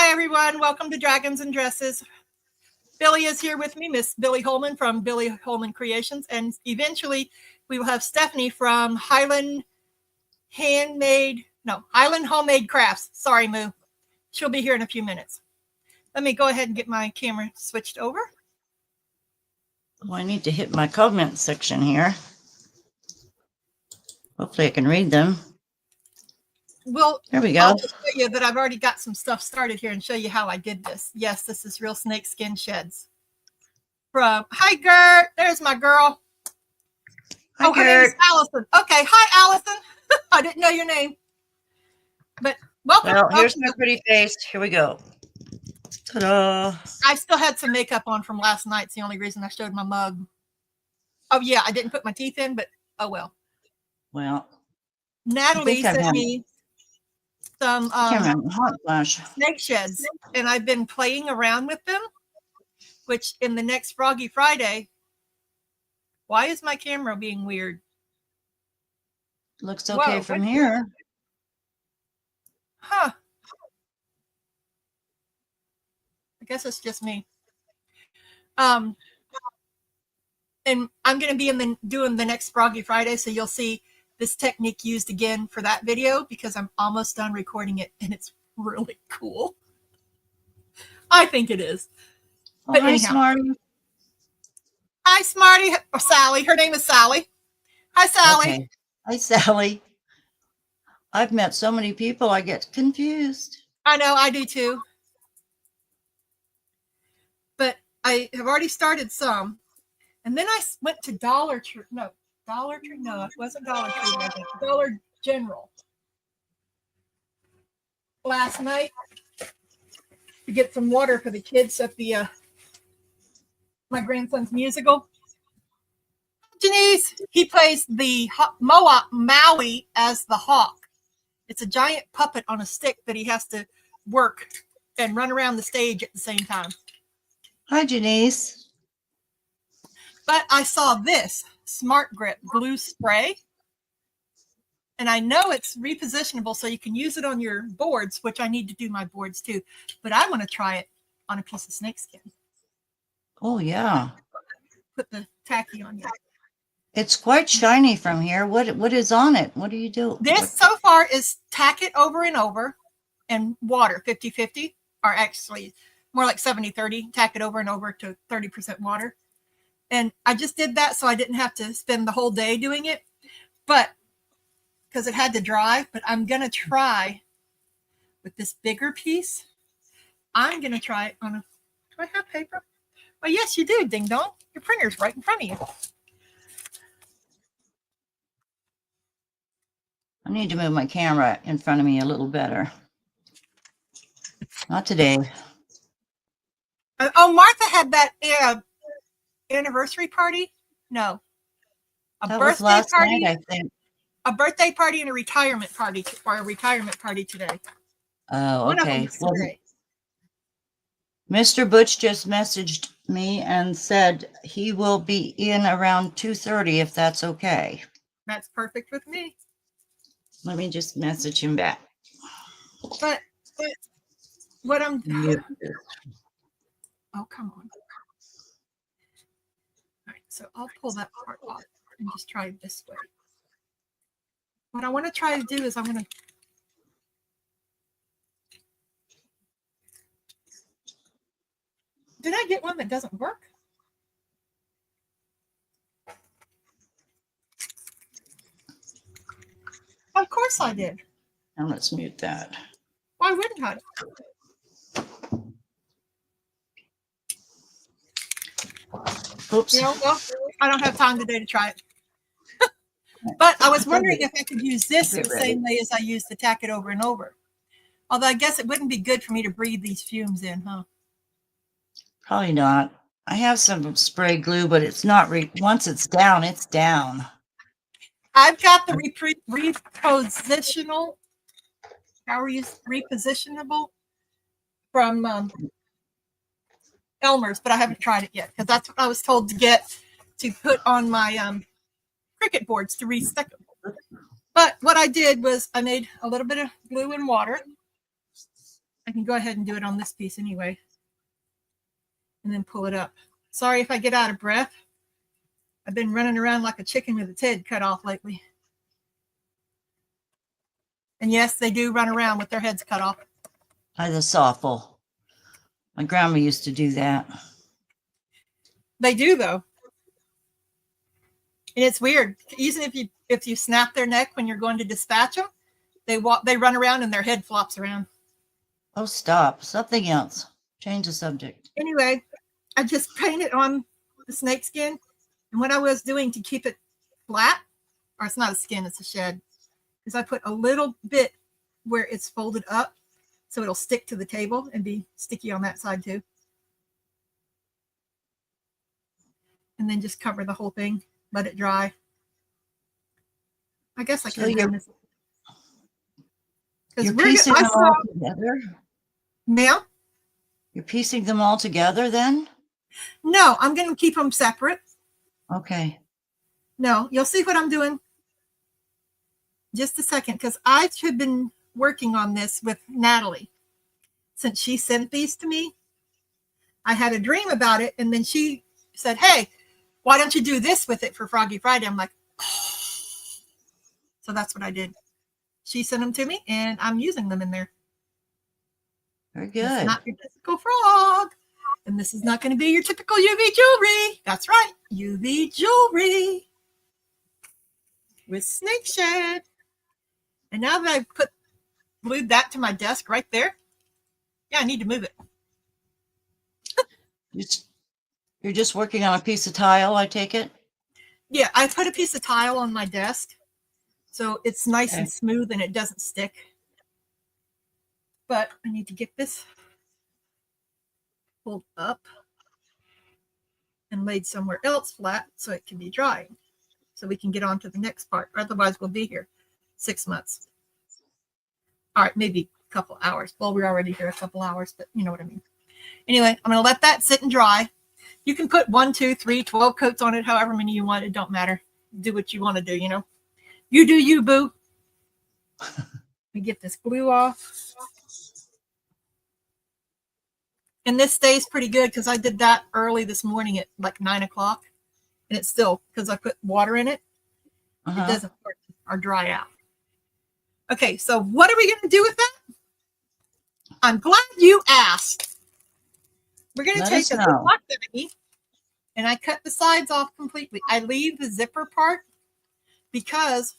Hi, everyone. Welcome to Dragons and Dresses. Billy is here with me, Miss Billy Holman from Billy Holman Creations. And eventually we will have Stephanie from Highland Homemade Crafts. Sorry, Moo. She'll be here in a few minutes. Let me go ahead and get my camera switched over. Well, I need to hit my comment section here. Hopefully I can read them. Well, there we go. I'll just show you that I've already got some stuff started here and show you how I did this. Yes, this is real snakeskin sheds. Hi, Gert. There's my girl. Hi, her name is Allison. Okay. Hi, Allison. I didn't know your name. But welcome. Well, here's my pretty face. Here we go. Ta-da. I still had some makeup on from last night. It's the only reason I showed my mug. Oh, yeah. I didn't put my teeth in, but oh, well. Well. Natalie sent me some snake sheds, and I've been playing around with them, which in the next Froggy Friday. Why is my camera being weird? Looks okay from here. Huh. I guess it's just me. And I'm going to be doing the next Froggy Friday, so you'll see this technique used again for that video because I'm almost done recording it, and it's really cool. I think it is. Oh, but hi, Smarty. Hi, Smarty. Or Sally. Her name is Sally. Hi, Sally. Okay. Hi, Sally. I've met so many people, I get confused. I know, I do too. But I have already started some. And then I went to Dollar Tree. No, it wasn't Dollar Tree. I think Dollar General last night to get some water for the kids at the my grandson's musical. Janice, he plays the Maui as the hawk. It's a giant puppet on a stick that he has to work and run around the stage at the same time. Hi, Janice. But I saw this Smart Grip glue spray. And I know it's repositionable, so you can use it on your boards, which I need to do my boards too. But I want to try it on a piece of snakeskin. Oh, yeah. Put the tacky on you. It's quite shiny from here. What is on it? What do you do? This so far is tack it over and over and water 50-50, or actually more like 70-30, tack it over and over to 30% water. And I just did that so I didn't have to spend the whole day doing it, but because it had to dry. But I'm going to try with this bigger piece. I'm going to try it on a, do I have paper? Well, yes, you do, ding dong. Your printer's right in front of you. I need to move my camera in front of me a little better. Not today. Oh, Martha had that anniversary party? No. That was last night, I think. A birthday party and a retirement party, or a retirement party today. Oh, okay. Well, Mr. Butch just messaged me and said he will be in around 2:30 if that's okay. That's perfect with me. Let me just message him back. But what I'm doing. Oh, come on. All right, so I'll pull that part off and just try it this way. What I want to try to do is I'm going to did I get one that doesn't work? Of course I did. Now let's mute that. Why wouldn't I? Oops. You know, well, I don't have time today to try it. But I was wondering if I could use this the same way as I used to tack it over and over. Although I guess it wouldn't be good for me to breathe these fumes in, huh? Probably not. I have some spray glue, but it's not, once it's down, it's down. I've got the repositional, repositionable from Elmer's, but I haven't tried it yet because that's what I was told to get to put on my cricket boards to restick them. But what I did was I made a little bit of glue and water, I can go ahead and do it on this piece anyway. And then pull it up. Sorry if I get out of breath. I've been running around like a chicken with its head cut off lately. And yes, they do run around with their heads cut off. That's awful. My grandma used to do that. They do though. And it's weird. Even if you snap their neck when you're going to dispatch them, they run around and their head flops around. Oh, stop. Something else. Change the subject. Anyway, I just painted on the snake skin. And what I was doing to keep it flat, or it's not a skin, it's a shed, is I put a little bit where it's folded up so it'll stick to the table and be sticky on that side too. And then just cover the whole thing, let it dry. I guess I could have done this. You're piecing them all together? Ma'am? You're piecing them all together then? No, I'm going to keep them separate. Okay. No, you'll see what I'm doing. Just a second, because I have been working on this with Natalie since she sent these to me. I had a dream about it, and then she said, hey, why don't you do this with it for Froggy Friday? I'm like, oh. So that's what I did. She sent them to me, and I'm using them in there. Very good. It's not your typical frog. And this is not going to be your typical UV jewelry. That's right. UV jewelry with snake shed. And now that I've glued that to my desk right there, yeah, I need to move it. You're just working on a piece of tile, I take it? Yeah, I put a piece of tile on my desk so it's nice and smooth and it doesn't stick. But I need to get this pulled up and laid somewhere else flat so it can be drying. So we can get on to the next part. Otherwise, we'll be here 6 months. All right, maybe a couple hours. Well, we're already here a couple hours, but you know what I mean. Anyway, I'm going to let that sit and dry. You can put 1, 2, 3, 12 coats on it, however many you want. It don't matter. Do what you want to do, you know. You do you, boo. Let me get this glue off. And this stays pretty good because I did that early this morning at like 9 o'clock. And it's still, because I put water in it, it doesn't work or dry out. Okay, so what are we going to do with that? I'm glad you asked. We're going to take a Ziploc baggie, and I cut the sides off completely. I leave the zipper part because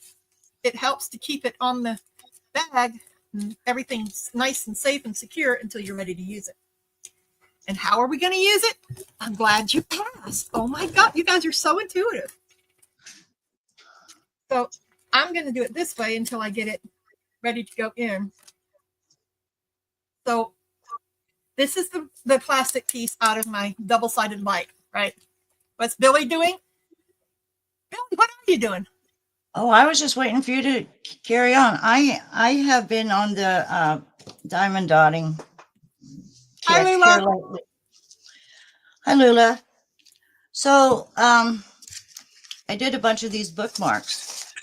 it helps to keep it on the bag and everything's nice and safe and secure until you're ready to use it. And how are we going to use it? I'm glad you asked. Oh my God, you guys are so intuitive. So I'm going to do it this way until I get it ready to go in. So this is the plastic piece out of my double-sided light, right? What's Billy doing? Billy, what are you doing? Oh, I was just waiting for you to carry on. I have been on the diamond dotting. Hi, Lula. Hi, Lula. So I did a bunch of these bookmarks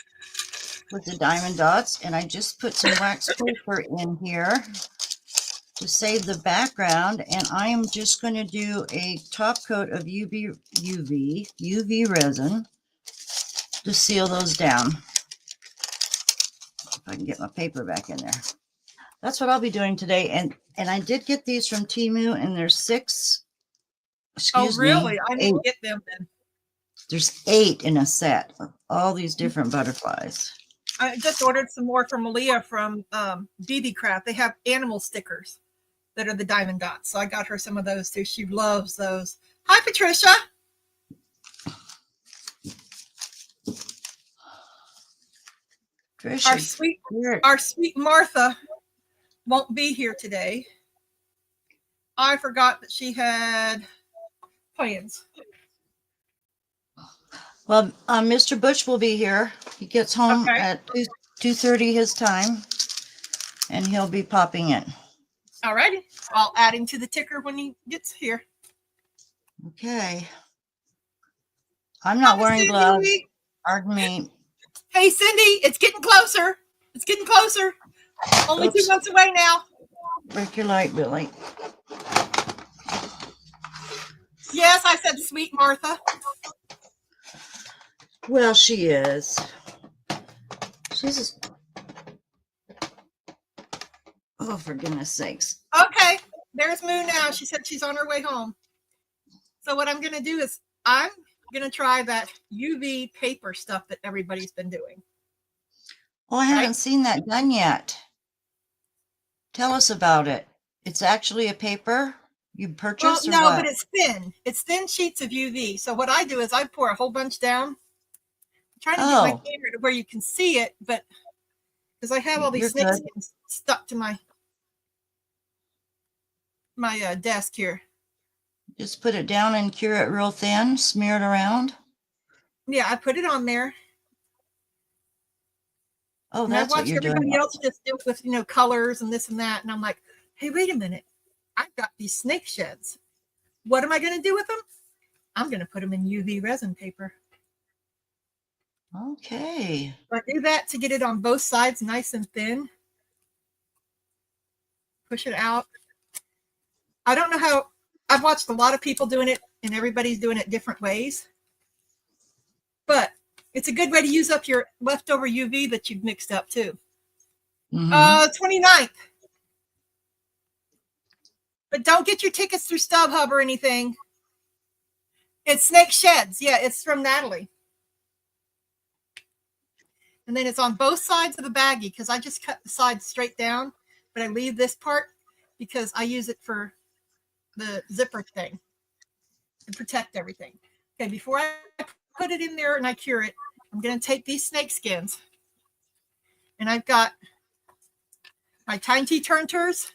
with the diamond dots, and I just put some wax paper in here to save the background, and I am just going to do a top coat of UV resin to seal those down. If I can get my paper back in there. That's what I'll be doing today. And I did get these from Temu, and there's 6. Excuse me. Oh, really? I didn't get them then. There's 8 in a set of all these different butterflies. I just ordered some more from Malia from BB Craft. They have animal stickers that are the diamond dots. So I got her some of those too. She loves those. Hi, Patricia. Our sweet Martha won't be here today. I forgot that she had plans. Well, Mr. Butch will be here. He gets home at 2:30 his time, and he'll be popping in. All righty. I'll add him to the ticker when he gets here. Okay. I'm not wearing gloves. Pardon me. Hey, Cindy, it's getting closer. It's getting closer. Only 2 months away now. break your light, Billy. Yes, I said sweet Martha. Well, she is. She's. Oh, for goodness sakes. Okay, there's Moo now. She said she's on her way home. So what I'm going to do is I'm going to try that UV paper stuff that everybody's been doing. Oh, I haven't seen that done yet. Tell us about it. It's actually a paper you purchase or no, what? but it's thin. It's thin sheets of UV. So what I do is I pour a whole bunch down. I'm trying to get my camera to where you can see it, but because I have all these snake skins stuck to my desk here. Just put it down and cure it real thin, smear it around. Yeah, I put it on there. Oh, and that's I what watched you're everybody doing. else just do it with colors and this and that, and I'm like, hey, wait a minute, I've got these snake sheds. What am I going to do with them? I'm going to put them in UV resin paper. Okay. I do that to get it on both sides nice and thin. Push it out. I don't know how. I've watched a lot of people doing it, and everybody's doing it different ways. But it's a good way to use up your leftover UV that you've mixed up too. 29th. But don't get your tickets through StubHub or anything. It's Snake Sheds. Yeah, it's from Natalie. And then it's on both sides of the baggie because I just cut the sides straight down, but I leave this part because I use it for the zipper thing to protect everything. Okay, before I put it in there and I cure it, I'm going to take these snake skins, and I've got my tiny turners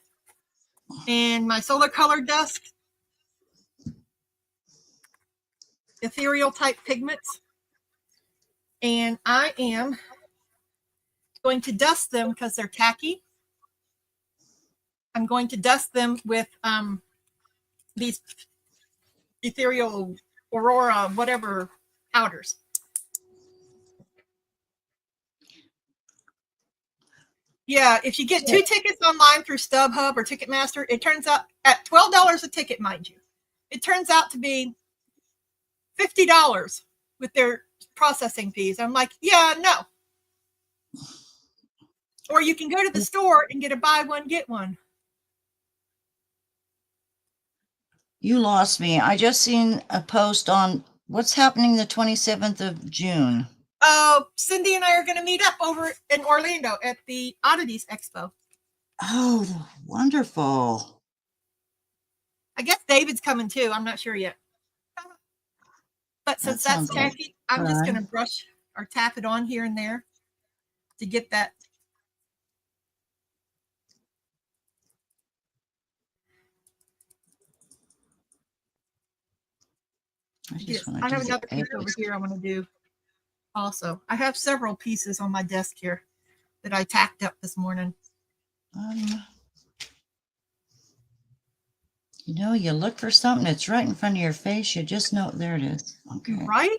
and my solar colored dust, ethereal type pigments, and I am going to dust them because they're tacky. I'm going to dust them with these ethereal aurora whatever powders. Yeah, if you get 2 tickets online through StubHub or Ticketmaster, it turns out at $12 a ticket, mind you, it turns out to be $50 with their processing fees. I'm like, yeah, no. Or you can go to the store and get a buy one, get one. You lost me. I just seen a post on what's happening the 27th of June. Cindy and I are going to meet up over in Orlando at the Oddities Expo. Oh, wonderful. I guess David's coming too. I'm not sure yet. But since that's tacky, I'm just going to brush or tap it on here and there to get that. I have another piece over here I want to do also. I have several pieces on my desk here that I tacked up this morning. You know, you look for something, it's right in front of your face. You just know, there it is. Okay. Right?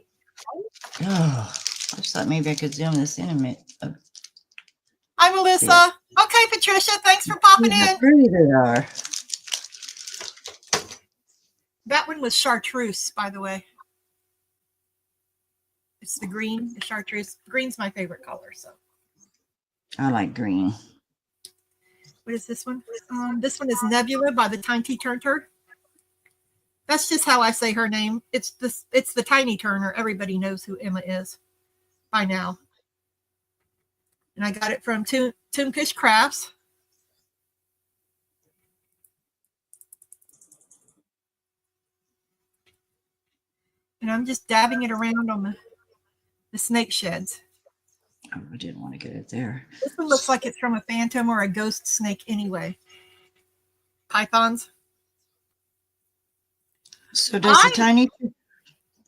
Oh, I just thought maybe I could zoom this in a minute. Hi, Melissa. Yeah. Okay, Patricia, thanks for popping in. How pretty they are. That one was chartreuse, by the way. It's the green, the chartreuse. Green's my favorite color, so. I like green. What is this one? This one is Nebula by the Tiny Turner. That's just how I say her name. It's the Tiny Turner. Everybody knows who Emma is by now. And I got it from Toonfish Crafts. And I'm just dabbing it around on the snake sheds. Oh, I didn't want to get it there. This one looks like it's from a phantom or a ghost snake anyway. Pythons. So does the tiny...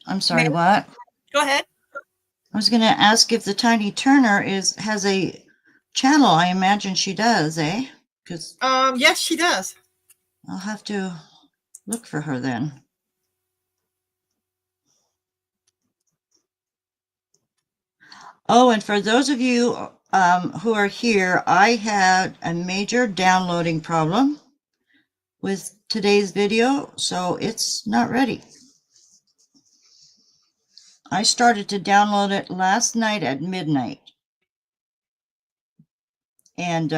I'm sorry, what? Go ahead. I was going to ask if the Tiny Turner has a channel. I imagine she does, eh? Because yes, she does. I'll have to look for her then. Oh, and for those of you who are here, I had a major downloading problem. with today's video, so it's not ready. I started to download it last night at midnight, and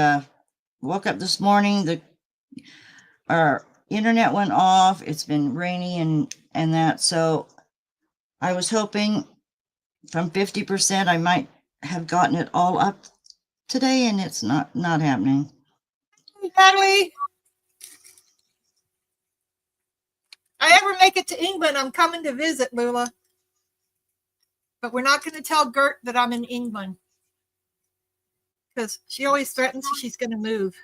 woke up this morning. Our internet went off. It's been rainy and that, so I was hoping from 50% I might have gotten it all up today, and it's not happening. Natalie, I ever make it to England, I'm coming to visit, Lula. But we're not going to tell Gert that I'm in England, because she always threatens she's going to move.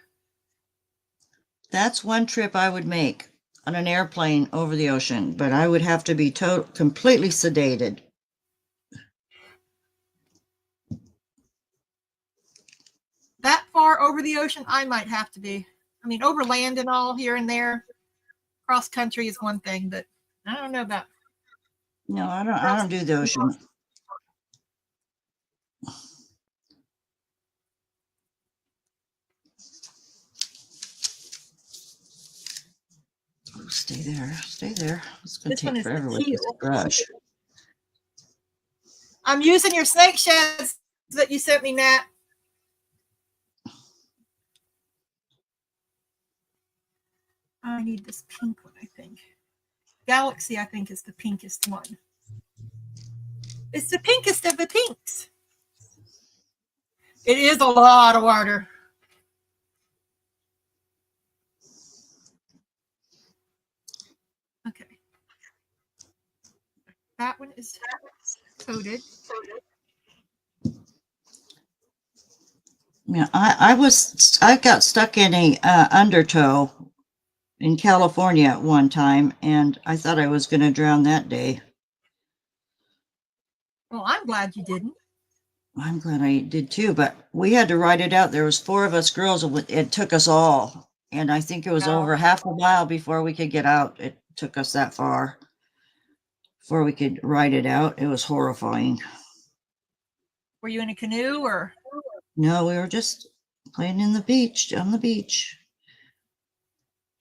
That's one trip I would make on an airplane over the ocean, but I would have to be completely sedated. That far over the ocean, I might have to be. I mean, over land and all, here and there. Cross country is one thing, but I don't know about. No, I don't do the ocean. Oh, stay there. It's going to take forever with this brush. I'm using your snake sheds that you sent me, Nat. I need this pink one, I think. Galaxy, I think, is the pinkest one. It's the pinkest of the pinks. It is a lot of water. Okay. That one is coated. Yeah, I got stuck in a undertow in California at one time, and I thought I was going to drown that day. Well, I'm glad you didn't. I'm glad I did too, but we had to ride it out. There was 4 of us girls, and it took us all. And I think it was over half a mile before we could get out. It took us that far before we could ride it out. It was horrifying. Were you in a canoe or? No, we were just playing on the beach.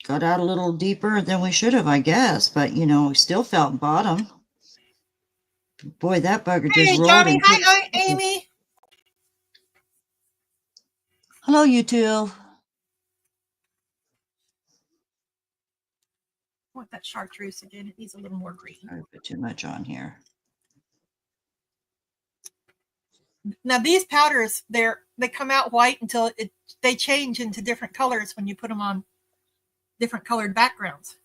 Got out a little deeper than we should have, I guess, but we still felt bottom. Boy, that bugger just rolled. Johnny, hi, Amy. Hello, you two. I want that chartreuse again. It needs a little more green. I put too much on here. Now these powders, they come out white until they change into different colors when you put them on different colored backgrounds.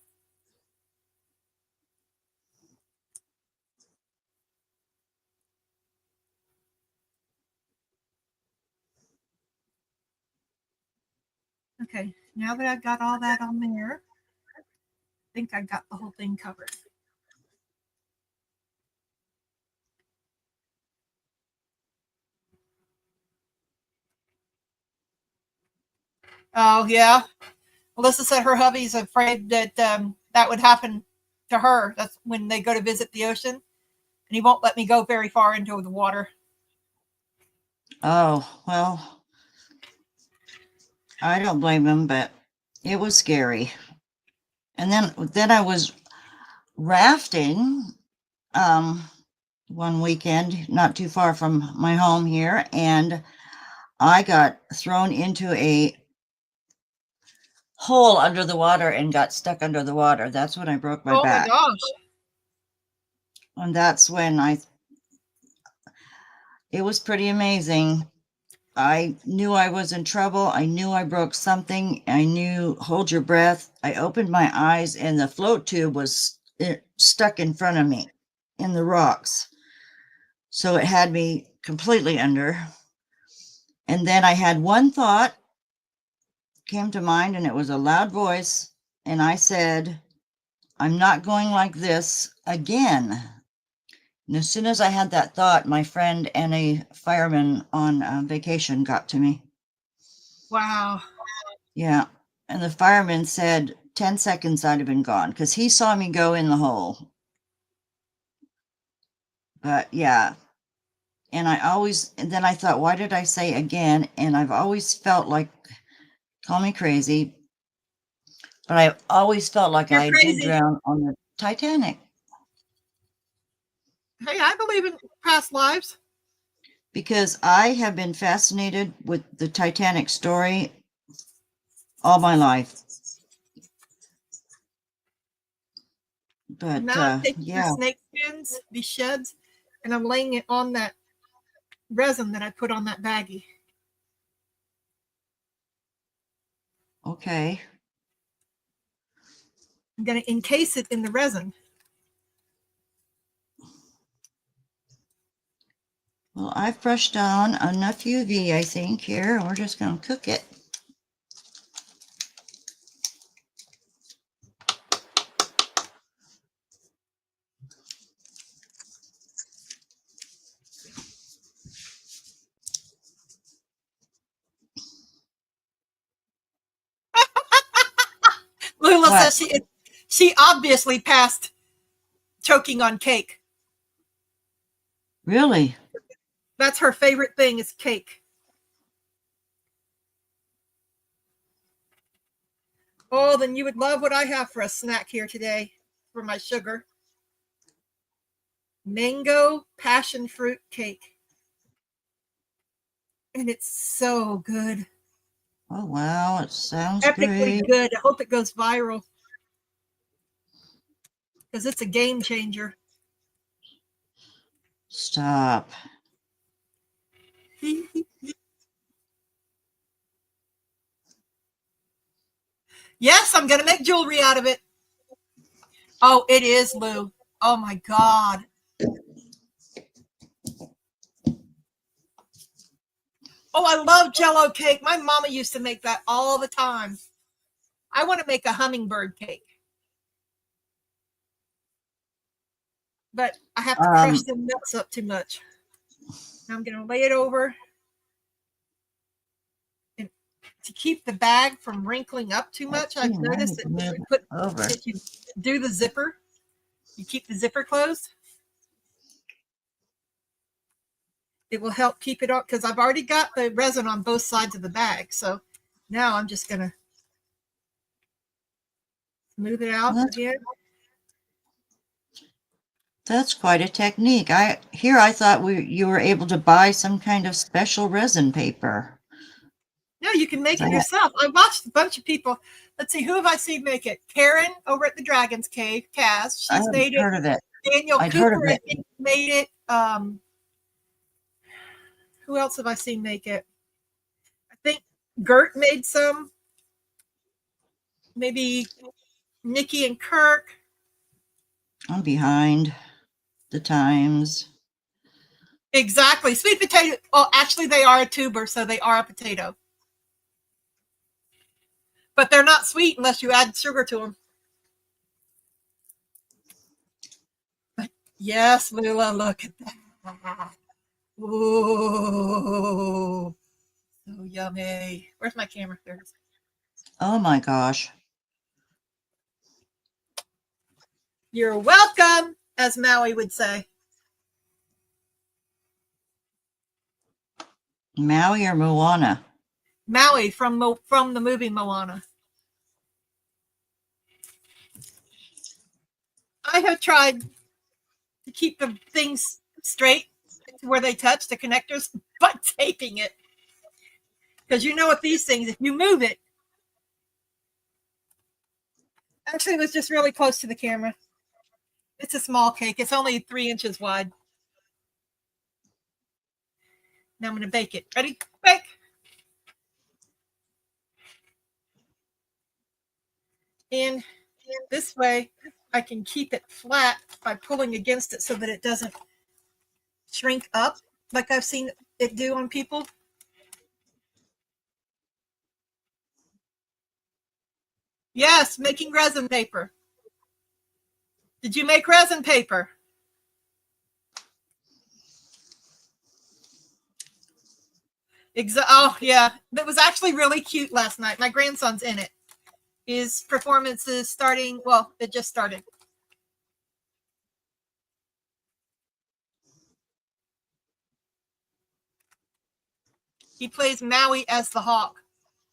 Okay, now that I've got all that on there, I think I got the whole thing covered. Oh, yeah. Melissa said her hubby's afraid that that would happen to her. That's when they go to visit the ocean. And he won't let me go very far into the water. Oh, well, I don't blame him, but it was scary. And then I was rafting one weekend, not too far from my home here, and I got thrown into a hole under the water and got stuck under the water. That's when I broke my back. Oh my gosh. And that's when it was pretty amazing. I knew I was in trouble. I knew I broke something. I knew, hold your breath. I opened my eyes and the float tube was stuck in front of me in the rocks. So it had me completely under. And then I had one thought came to mind, and it was a loud voice. And I said, I'm not going like this again. And as soon as I had that thought, my friend and a fireman on vacation got to me. Wow. Yeah. And the fireman said 10 seconds I'd have been gone because he saw me go in the hole. But yeah. And then I thought, why did I say again? And I've always felt like, call me crazy, But I always felt like You're I did crazy. drown on the Titanic Hey, I believe in past lives. because I have been fascinated with the Titanic story all my life. But Now I'm taking the yeah, snake skins, these sheds, and I'm laying it on that resin that I put on that baggie. okay. I'm going to encase it in the resin. Well, I've brushed on enough UV, I think, here. We're just going to cook it. Lula What? says she obviously passed choking on cake. Really? That's her favorite thing is cake. Oh, then you would love what I have for a snack here today for my sugar. Mango passion fruit cake. And it's so good. Oh, wow. It sounds Epically great. good. I hope it goes viral because it's a game changer. Stop. Yes, I'm going to make jewelry out of it. Oh, it is, Lou. Oh, my God. Oh, I love Jello cake. My mama used to make that all the time. I want to make a hummingbird cake, but I have to crush Um, the nuts up too much. Now I'm going to lay it over and to keep the bag from wrinkling up too let's much. see. I've I noticed need that to move it over. if you do the zipper, you keep the zipper closed, it will help keep it up because I've already got the resin on both sides of the bag. So now I'm just going to smooth it out Well, again. that's quite a technique. I thought you were able to buy some kind of special resin paper. No, you can make it That yourself. I watched a bunch of people. Let's see, who have I seen make it? Karen over at the Dragon's Cave, Kaz. I She's haven't made it. heard of it. Daniel I'd heard of Cooper, I it. think, made it. Who else have I seen make it? I think Gert made some. Maybe Nikki and Kirk. I'm behind the times. Exactly. Sweet potato. Oh, actually, they are a tuber, so they are a potato. But they're not sweet unless you add sugar to them. But yes, Lula, look at that. Ooh, so yummy. Where's my camera? There it is. Oh my gosh. You're welcome, as Maui would say. Maui or Moana? Maui from the movie Moana. I have tried to keep the things straight to where they touch the connectors by taping it. Because you know with these things, if you move it, actually it was just really close to the camera. It's a small cake. It's only 3 inches wide. Now I'm going to bake it. Ready? Bake. And this way I can keep it flat by pulling against it so that it doesn't shrink up like I've seen it do on people. Yes, making resin paper. Did you make resin paper? Oh, yeah. That was actually really cute last night. My grandson's in it. His performance is starting. Well, it just started. He plays Maui as the hawk.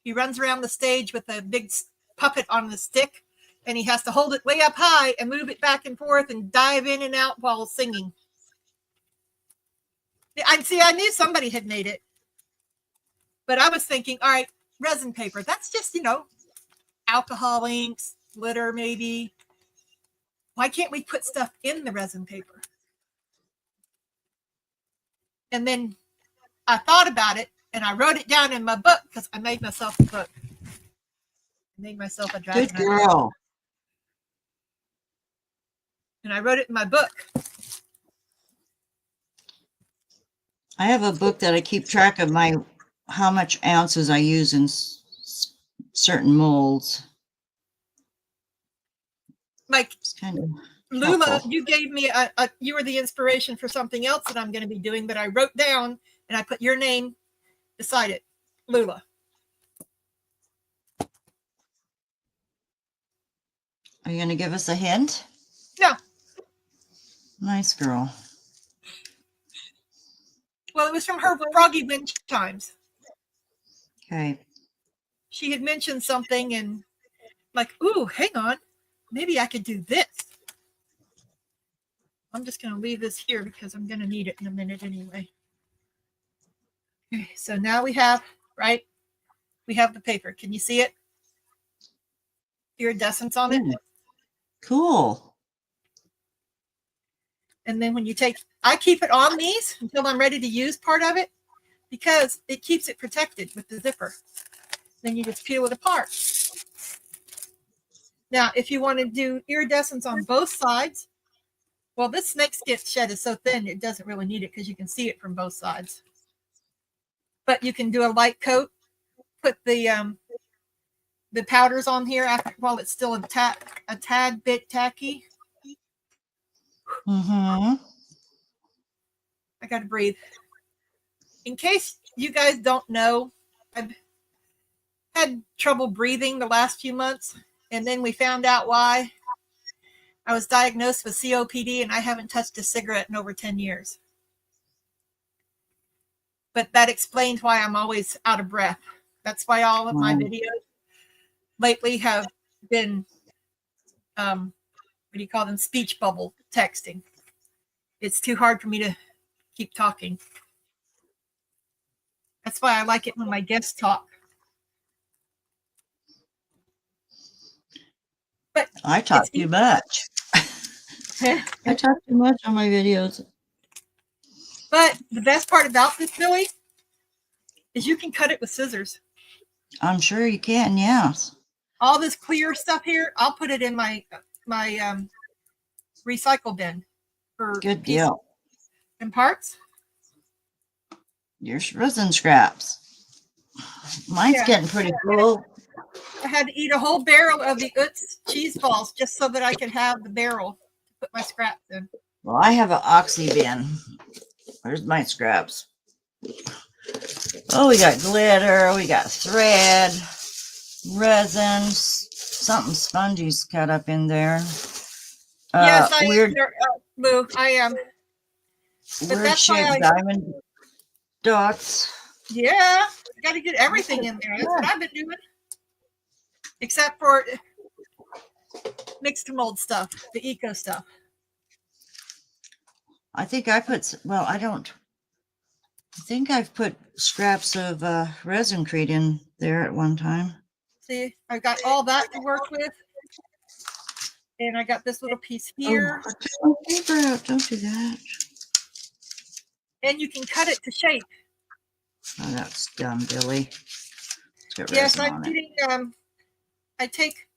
He runs around the stage with a big puppet on the stick, and he has to hold it way up high and move it back and forth and dive in and out while singing. I knew somebody had made it, but I was thinking, all right, resin paper. That's just, alcohol inks, glitter, maybe. Why can't we put stuff in the resin paper? And then I thought about it, and I wrote it down in my book because I made myself a book. I made myself a dragon. Good girl. And I wrote it in my book. I have a book that I keep track of how much ounces I use in certain molds. Like It's kind of Lula, helpful. you gave me you were the inspiration for something else that I'm going to be doing that I wrote down, and I put your name beside it, Lula. Are you going to give us a hint? No. Nice girl. Well, it was from her Froggy Winch times. Okay. She had mentioned something, and like, ooh, hang on, maybe I could do this. I'm just going to leave this here because I'm going to need it in a minute anyway. Okay, so now we have the paper. Can you see it? Iridescence on it. Cool. And then when you I keep it on these until I'm ready to use part of it because it keeps it protected with the zipper. Then you just peel it apart. Now, if you want to do iridescence on both sides, well, this snakeskin shed is so thin, it doesn't really need it because you can see it from both sides. But you can do a light coat, put the powders on here while it's still a tad bit tacky. Mm-hmm. I got to breathe. In case you guys don't know, I've had trouble breathing the last few months, and then we found out why. I was diagnosed with COPD, and I haven't touched a cigarette in over 10 years. But that explains why I'm always out of breath. That's why all of my videos lately have been, what do you call them, speech bubble texting. It's too hard for me to keep talking. That's why I like it when my guests talk. But I talk too much. I talk too much on my videos. But the best part about this, Billy, is you can cut it with scissors. I'm sure you can, yes. All this clear stuff here, I'll put it in my recycle bin for good deal and parts. Your resin scraps. Mine's getting pretty full. I had to eat a whole barrel of the Utz cheese balls just so that I could have the barrel to put my scraps in. Well, I have an oxy bin. Where's my scraps? Oh, we got glitter, we got thread, resins, something spongy's cut up in there. Yes, I weird, Lou, I am. Weird shaped diamond dots. Yeah, I got to get everything in there. That's what I've been doing. Except for mixed mold stuff, the eco stuff. I think I put, well, I think I've put scraps of resin-crete in there at one time. See, I got all that to work with. And I got this little piece here. Oh, paper out. Don't do that. And you can cut it to shape. Oh, that's dumb, Billy. Yes, I'm getting, I take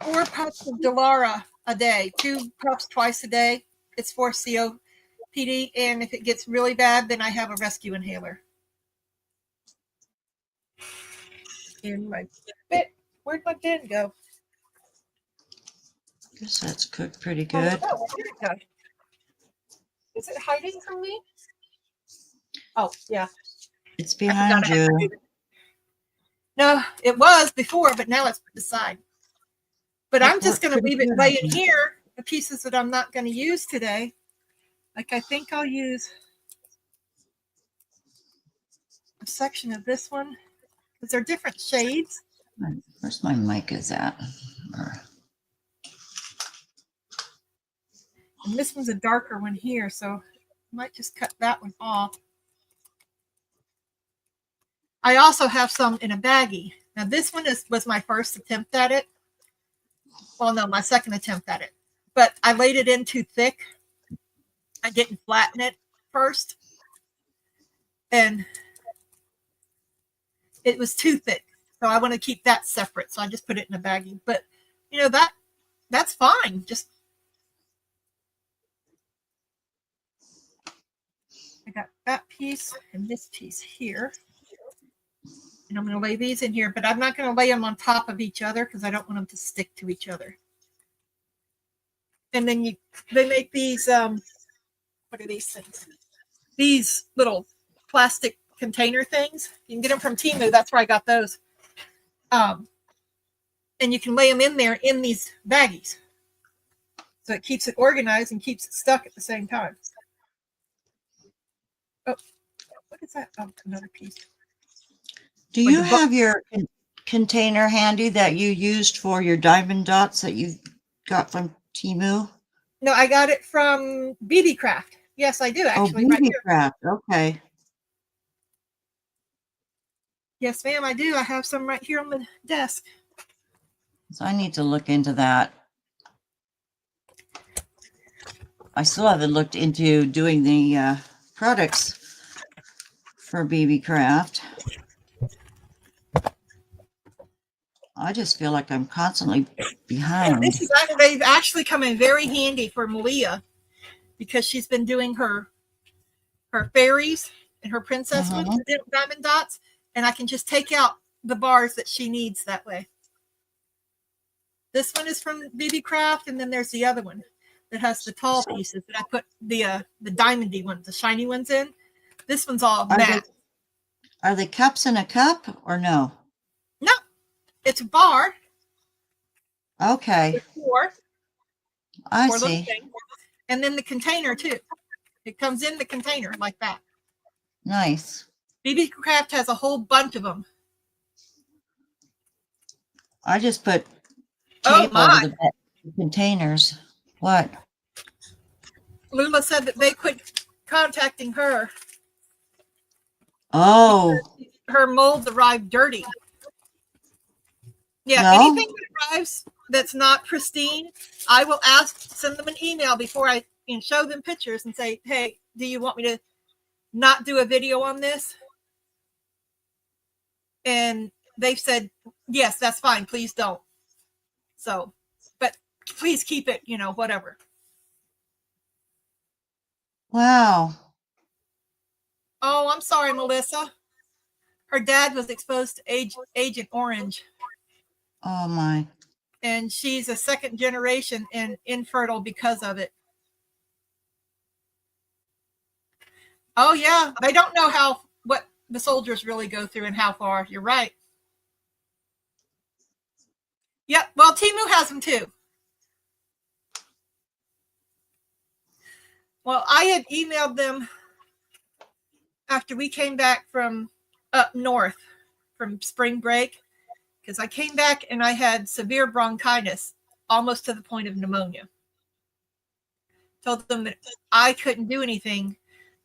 4 puffs of Delara a day, 2 puffs twice a day. It's for COPD. And if it gets really bad, then I have a rescue inhaler. In my bit. Where'd my bin go? Guess that's cooked pretty good. Oh, where did it go? Is it hiding from me? Oh, yeah. It's behind you. No, it was before, but now it's beside. But I'm just going to leave it laying here, the pieces that I'm not going to use today. Like I think I'll use a section of this one because they're different shades. Where's my mic is at? And this one's a darker one here, so I might just cut that one off. I also have some in a baggie. Now this one was my first attempt at it. Well, no, my second attempt at it. But I laid it in too thick. I didn't flatten it first. And it was too thick. So I want to keep that separate. So I just put it in a baggie. But you know, that's fine. Just I got that piece and this piece here. And I'm going to lay these in here, but I'm not going to lay them on top of each other because I don't want them to stick to each other. And then they make these, what are these things? These little plastic container things. You can get them from Temu. That's where I got those. And you can lay them in there in these baggies. So it keeps it organized and keeps it stuck at the same time. Oh, what is that? Oh, another piece. Do you have your container handy that you used for your diamond dots that you got from Temu? No, I got it from BB Craft. Yes, I do actually. Oh, right BB here. Craft. Okay. Yes, ma'am, I do. I have some right here on the desk. So I need to look into that. I still haven't looked into doing the products for BB Craft. I just feel like I'm constantly behind. They've actually come in very handy for Malia because she's been doing her fairies and her princess ones, diamond dots, and I can just take out the bars that she needs that way. This one is from BB Craft, and then there's the other one that has the tall pieces that I put the diamondy ones, the shiny ones in. This one's all matte. Are they cups in a cup or no? No, it's a bar. Okay. Four I see. things. And then the container too. It comes in the container like that. Nice. BB Craft has a whole bunch of them. I just put tape over the containers. What? Lula said that they quit contacting her. Oh. Her molds arrived dirty. Yeah, no? Anything that arrives that's not pristine, I will send them an email before I show them pictures and say, hey, do you want me to not do a video on this? And they've said, yes, that's fine. Please don't. So, but please keep it, whatever. Wow. Oh, I'm sorry, Melissa. Her dad was exposed to Agent Orange. Oh, my. And she's a second generation and infertile because of it. Oh, yeah. They don't know what the soldiers really go through and how far. You're right. Yep. Well, Temu has them too. Well, I had emailed them after we came back from up north from spring break, because I came back and I had severe bronchitis, almost to the point of pneumonia. Told them that I couldn't do anything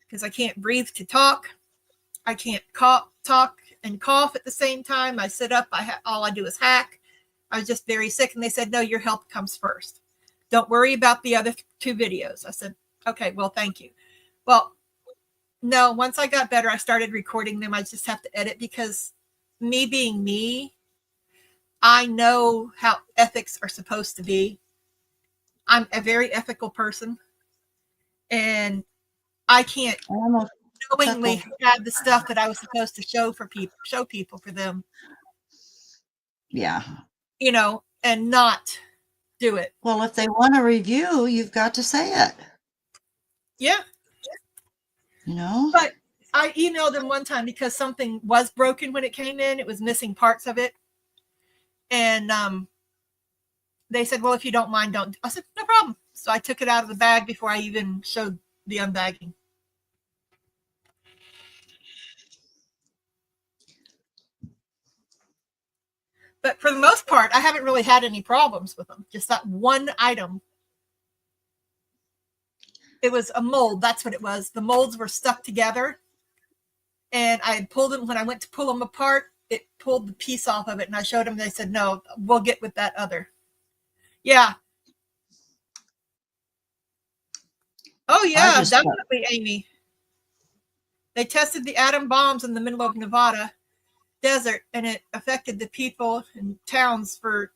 because I can't breathe to talk. I can't talk and cough at the same time. I sit up. All I do is hack. I was just very sick. And they said, no, your health comes first. Don't worry about the other 2 videos. I said, okay, well, thank you. Well, no, once I got better, I started recording them. I just have to edit because me being me, I know how ethics are supposed to be. I'm a very ethical person. And I can't knowingly have the stuff that I was supposed to show people for them. Yeah. And not do it. Well, if they want a review, you've got to say it. Yeah. But I emailed them one time because something was broken when it came in. It was missing parts of it. And they said, well, if you don't mind, don't. I said, no problem. So I took it out of the bag before I even showed the unbagging. But for the most part, I haven't really had any problems with them. Just that one item. It was a mold. That's what it was. The molds were stuck together. And I had pulled them when I went to pull them apart. It pulled the piece off of it. And I showed them. They said, no, we'll get with that other. Yeah. Oh, yeah, definitely, Amy. They tested the atom bombs in the middle of Nevada desert, and it affected the people and towns for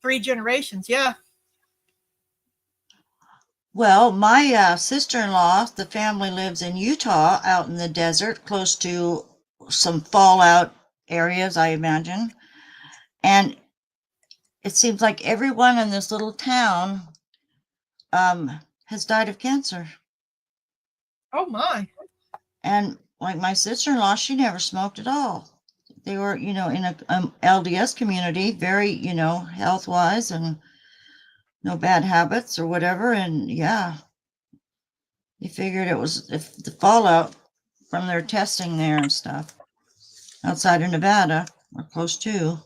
3 generations. Yeah. Well, my sister-in-law, the family lives in Utah, out in the desert, close to some fallout areas, I imagine. And it seems like everyone in this little town has died of cancer. Oh, my. And like my sister-in-law, she never smoked at all. They were, in a LDS community, very, health-wise and no bad habits or whatever. And yeah, they figured it was if the fallout from their testing there and stuff outside of Nevada or close to.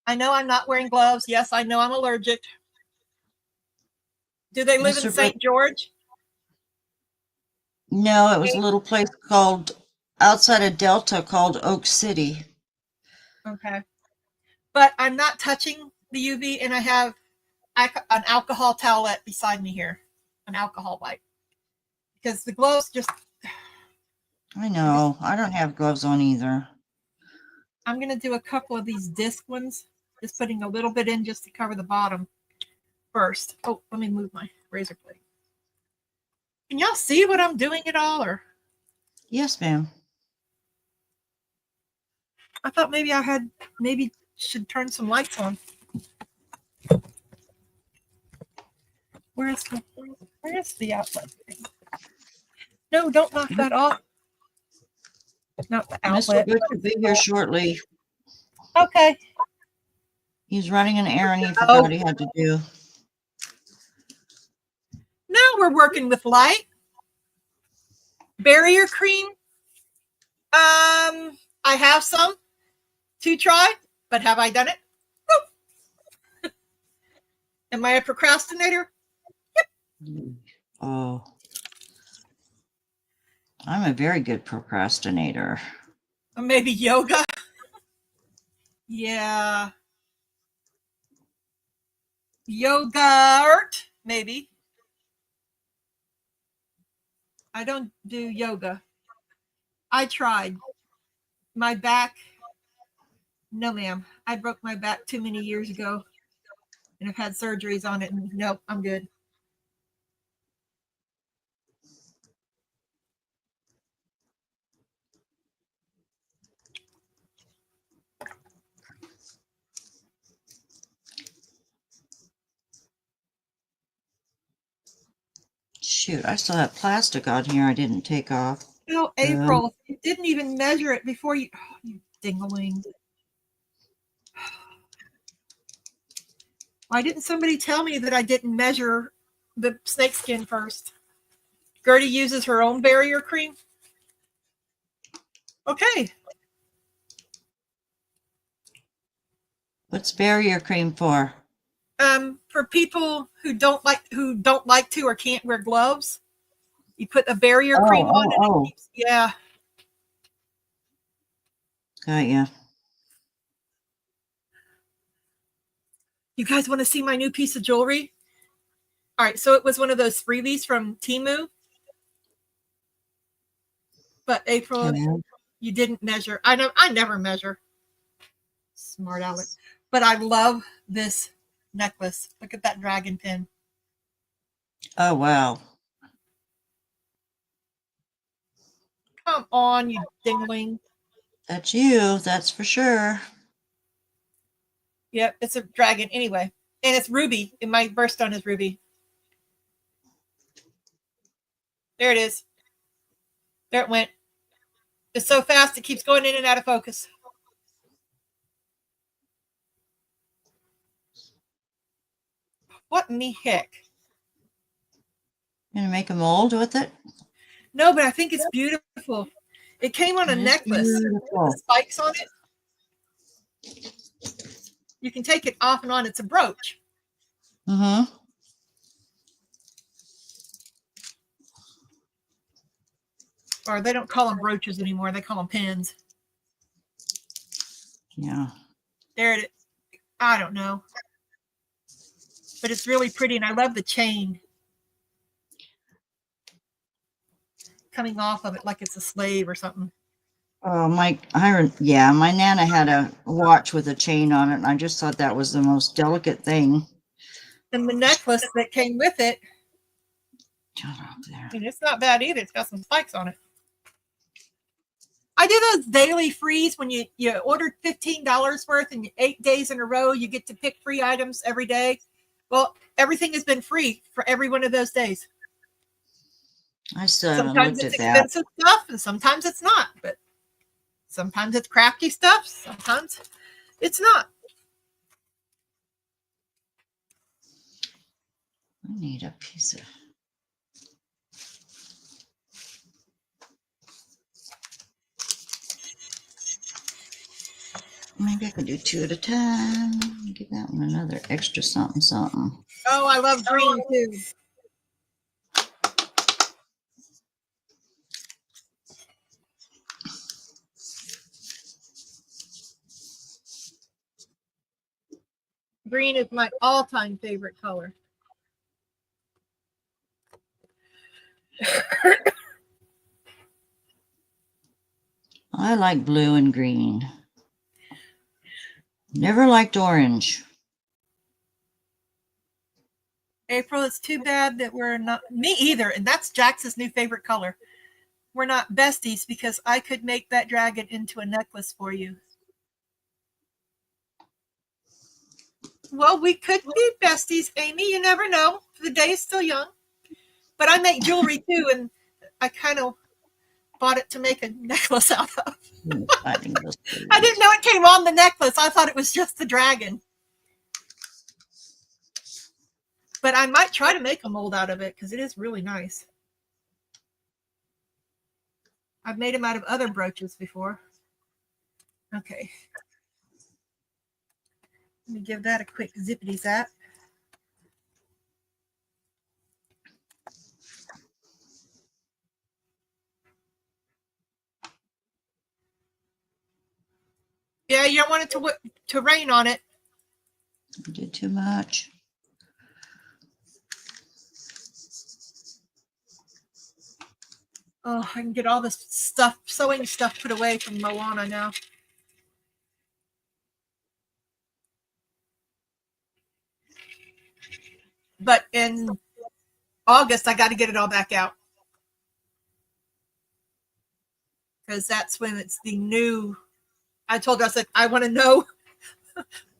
I know I'm not wearing gloves. Yes, I know I'm allergic. Do they live in Mr. St. George? No, it was a little place called outside of Delta called Oak City. Okay. But I'm not touching the UV, and I have an alcohol towelette beside me here, an alcohol wipe. Because the gloves just. I know. I don't have gloves on either. I'm going to do a couple of these disc ones, just putting a little bit in just to cover the bottom first. Oh, let me move my razor blade. Can y'all see what I'm doing at all? Or Yes, ma'am. I thought maybe should turn some lights on. Where's the outlet thing? No, don't knock that off. Not the Mr. outlet. Good will be here shortly. Okay. He's running an errand he forgot he had to do. Now we're working with light. Barrier cream. I have some to try, but have I done it? Nope. Am I a procrastinator? Yep. Oh. I'm a very good procrastinator. Or maybe yoga? Yeah. Yogurt, maybe. I don't do yoga. I tried. My back, no ma'am. I broke my back too many years ago and I've had surgeries on it, and nope, I'm good. Shoot, I still have plastic on here I didn't take off. No, April, you didn't even measure it before you dingling. Why didn't somebody tell me that I didn't measure the snakeskin first? Gertie uses her own barrier cream. Okay. What's barrier cream for? For people who don't like to or can't wear gloves, you put a barrier cream on and it keeps, yeah. Got ya. You guys want to see my new piece of jewelry? All right, so it was one of those freebies from Temu. But April, you didn't measure. I never measure. Smart aleck. But I love this necklace. Look at that dragon pin. Oh, wow. Come on, you dingling. That's you, that's for sure. Yep, it's a dragon anyway. And it's ruby. And my birthstone is ruby. There it is. There it went. It's so fast it keeps going in and out of focus. What in the heck? Gonna make a mold with it? No, but I think it's beautiful. It came on a That's necklace with the beautiful. spikes on it. You can take it off and on. It's a brooch. Mm-hmm. Or they don't call them brooches anymore. They call them pins. Yeah. There it is. I don't know. But it's really pretty, and I love the chain coming off of it like it's a slave or something. Oh, my Nana had a watch with a chain on it, and I just thought that was the most delicate thing. And the necklace that came with it, Shut up there. and it's not bad either. It's got some spikes on it. I do those daily frees when you ordered $15 worth and 8 days in a row, you get to pick free items every day. Well, everything has been free for every one of those days. I still haven't Sometimes looked it's at that. expensive stuff and sometimes it's not, but sometimes it's crafty stuff, sometimes it's not. I need a piece of. Maybe I could do 2 at a time. Give that one another extra something, something. Oh, I love green too. Green is my all-time favorite color. I like blue and green. Never liked orange. April, it's too bad that we're not, me either, and that's Jax's new favorite color. We're not besties because I could make that dragon into a necklace for you. Well, we could be besties, Amy. You never know. The day is still young. But I make jewelry too, and I kind of bought it to make a necklace out of. I didn't know it came on the necklace. I thought it was just the dragon. But I might try to make a mold out of it because it is really nice. I've made them out of other brooches before. Okay. Let me give that a quick zippity zap. Yeah, you don't want it to rain on it. I did too much. Oh, I can get all this stuff, sewing stuff put away from Moana now. But in August, I got to get it all back out. Because that's when it's the new, I told her, I said, I want to know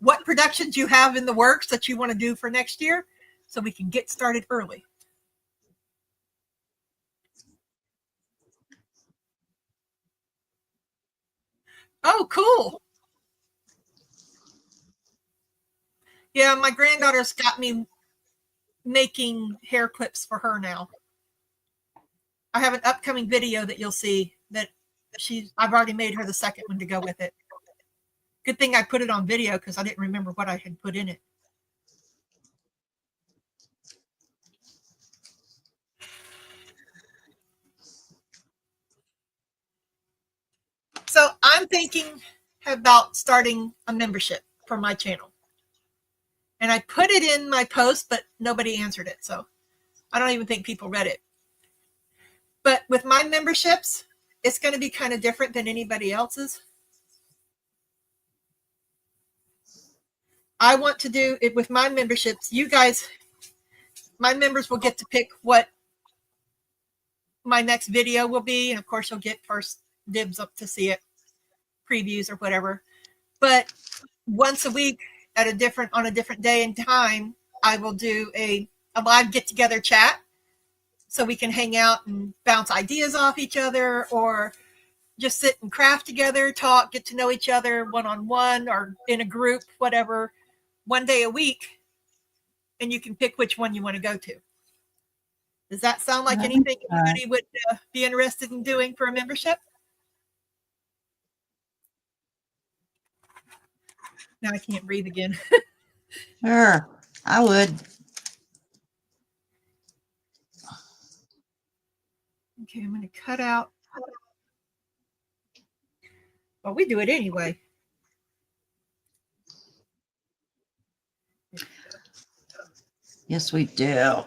what productions you have in the works that you want to do for next year so we can get started early. Oh, cool. Yeah, my granddaughter's got me making hair clips for her now. I have an upcoming video that you'll see that I've already made her the second one to go with it. Good thing I put it on video because I didn't remember what I had put in it. So I'm thinking about starting a membership for my channel. And I put it in my post, but nobody answered it. So I don't even think people read it. But with my memberships, it's going to be kind of different than anybody else's. I want to do it with my memberships. You guys, my members will get to pick what my next video will be. And of course, you'll get first dibs up to see it, previews or whatever. But once a week on a different day and time, I will do a live get together chat so we can hang out and bounce ideas off each other or just sit and craft together, talk, get to know each other one-on-one or in a group, whatever, one day a week. And you can pick which one you want to go to. Does that sound like anything anybody would be interested in doing for a membership? Now I can't breathe again. Sure, I would. Okay, I'm going to cut out. Well, we do it anyway. Yes, we do.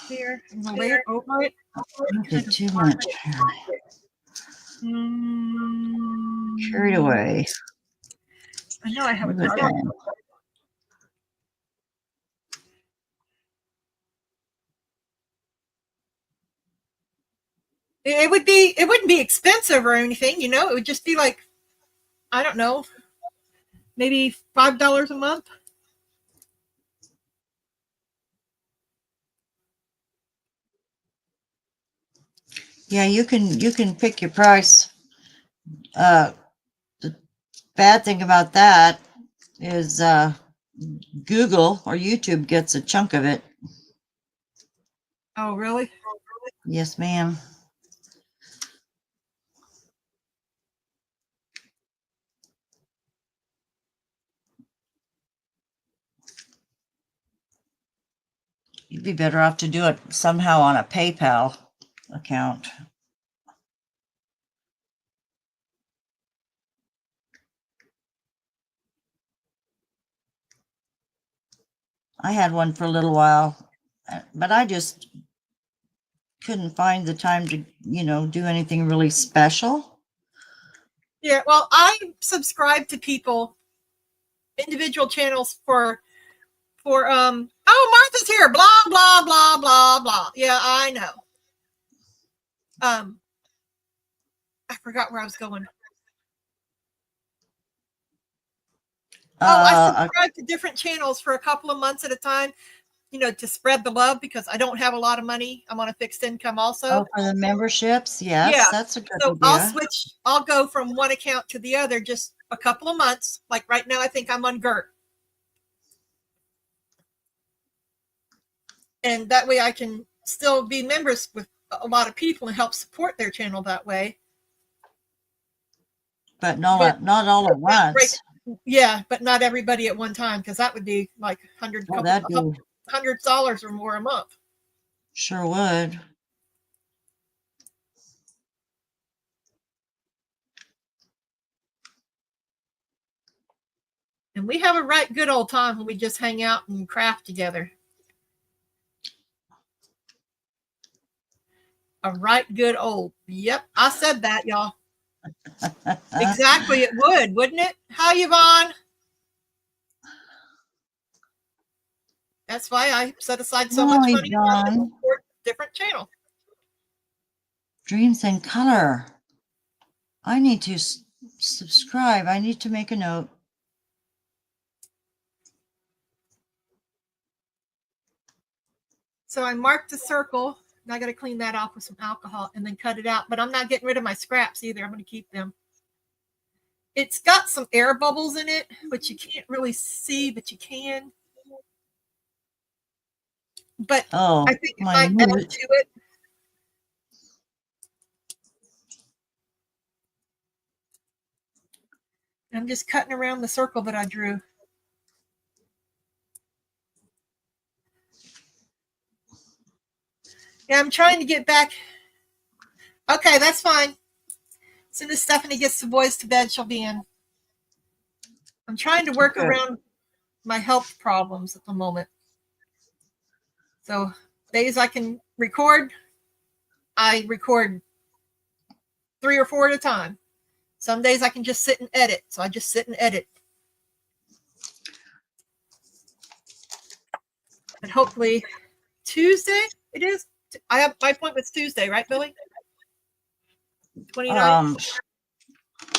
Here, I'm going to lay it over it. I did too much. Carried away. I know I have a Move it target. down. It wouldn't be expensive or anything, you know. It would just be like, I don't know, maybe $5 a month. Yeah, you can pick your price. The bad thing about that is Google or YouTube gets a chunk of it. Oh, really? Yes, ma'am. You'd be better off to do it somehow on a PayPal account. I had one for a little while, but I just couldn't find the time to, do anything really special. Yeah, well, I subscribe to people, individual channels for oh, Martha's here, blah blah blah blah blah. Yeah, I know. I forgot where I was going. I subscribe to different channels for a couple of months at a time, to spread the love because I don't have a lot of money. I'm on a fixed income also. For the memberships, yes, Yeah. that's a good So idea. I'll go from one account to the other just a couple of months. Like right now, I think I'm on GERT. And that way I can still be members with a lot of people and help support their channel that way. But not all at once. Yeah, but not everybody at one time because that would be like $100 or more a month. Sure would. And we have a right good old time when we just hang out and craft together. A right good old. Yep, I said that, y'all. Exactly, it would, wouldn't it? Hi, Yvonne. That's why I set aside so much money to support different channels. Dreams in Color. I need to subscribe. I need to make a note. So I marked the circle. And I got to clean that off with some alcohol and then cut it out. But I'm not getting rid of my scraps either. I'm going to keep them. It's got some air bubbles in it, which you can't really see, but you can. But I think it might add to it. I'm just cutting around the circle that I drew. Yeah, I'm trying to get back. Okay, that's fine. As soon as Stephanie gets the boys to bed, she'll be in. I'm trying to work around my health problems at the moment. So days I can record, I record 3 or 4 at a time. Some days I can just sit and edit. So I just sit and edit. But hopefully Tuesday it is. I have my appointment's Tuesday, right, Billy? 29th?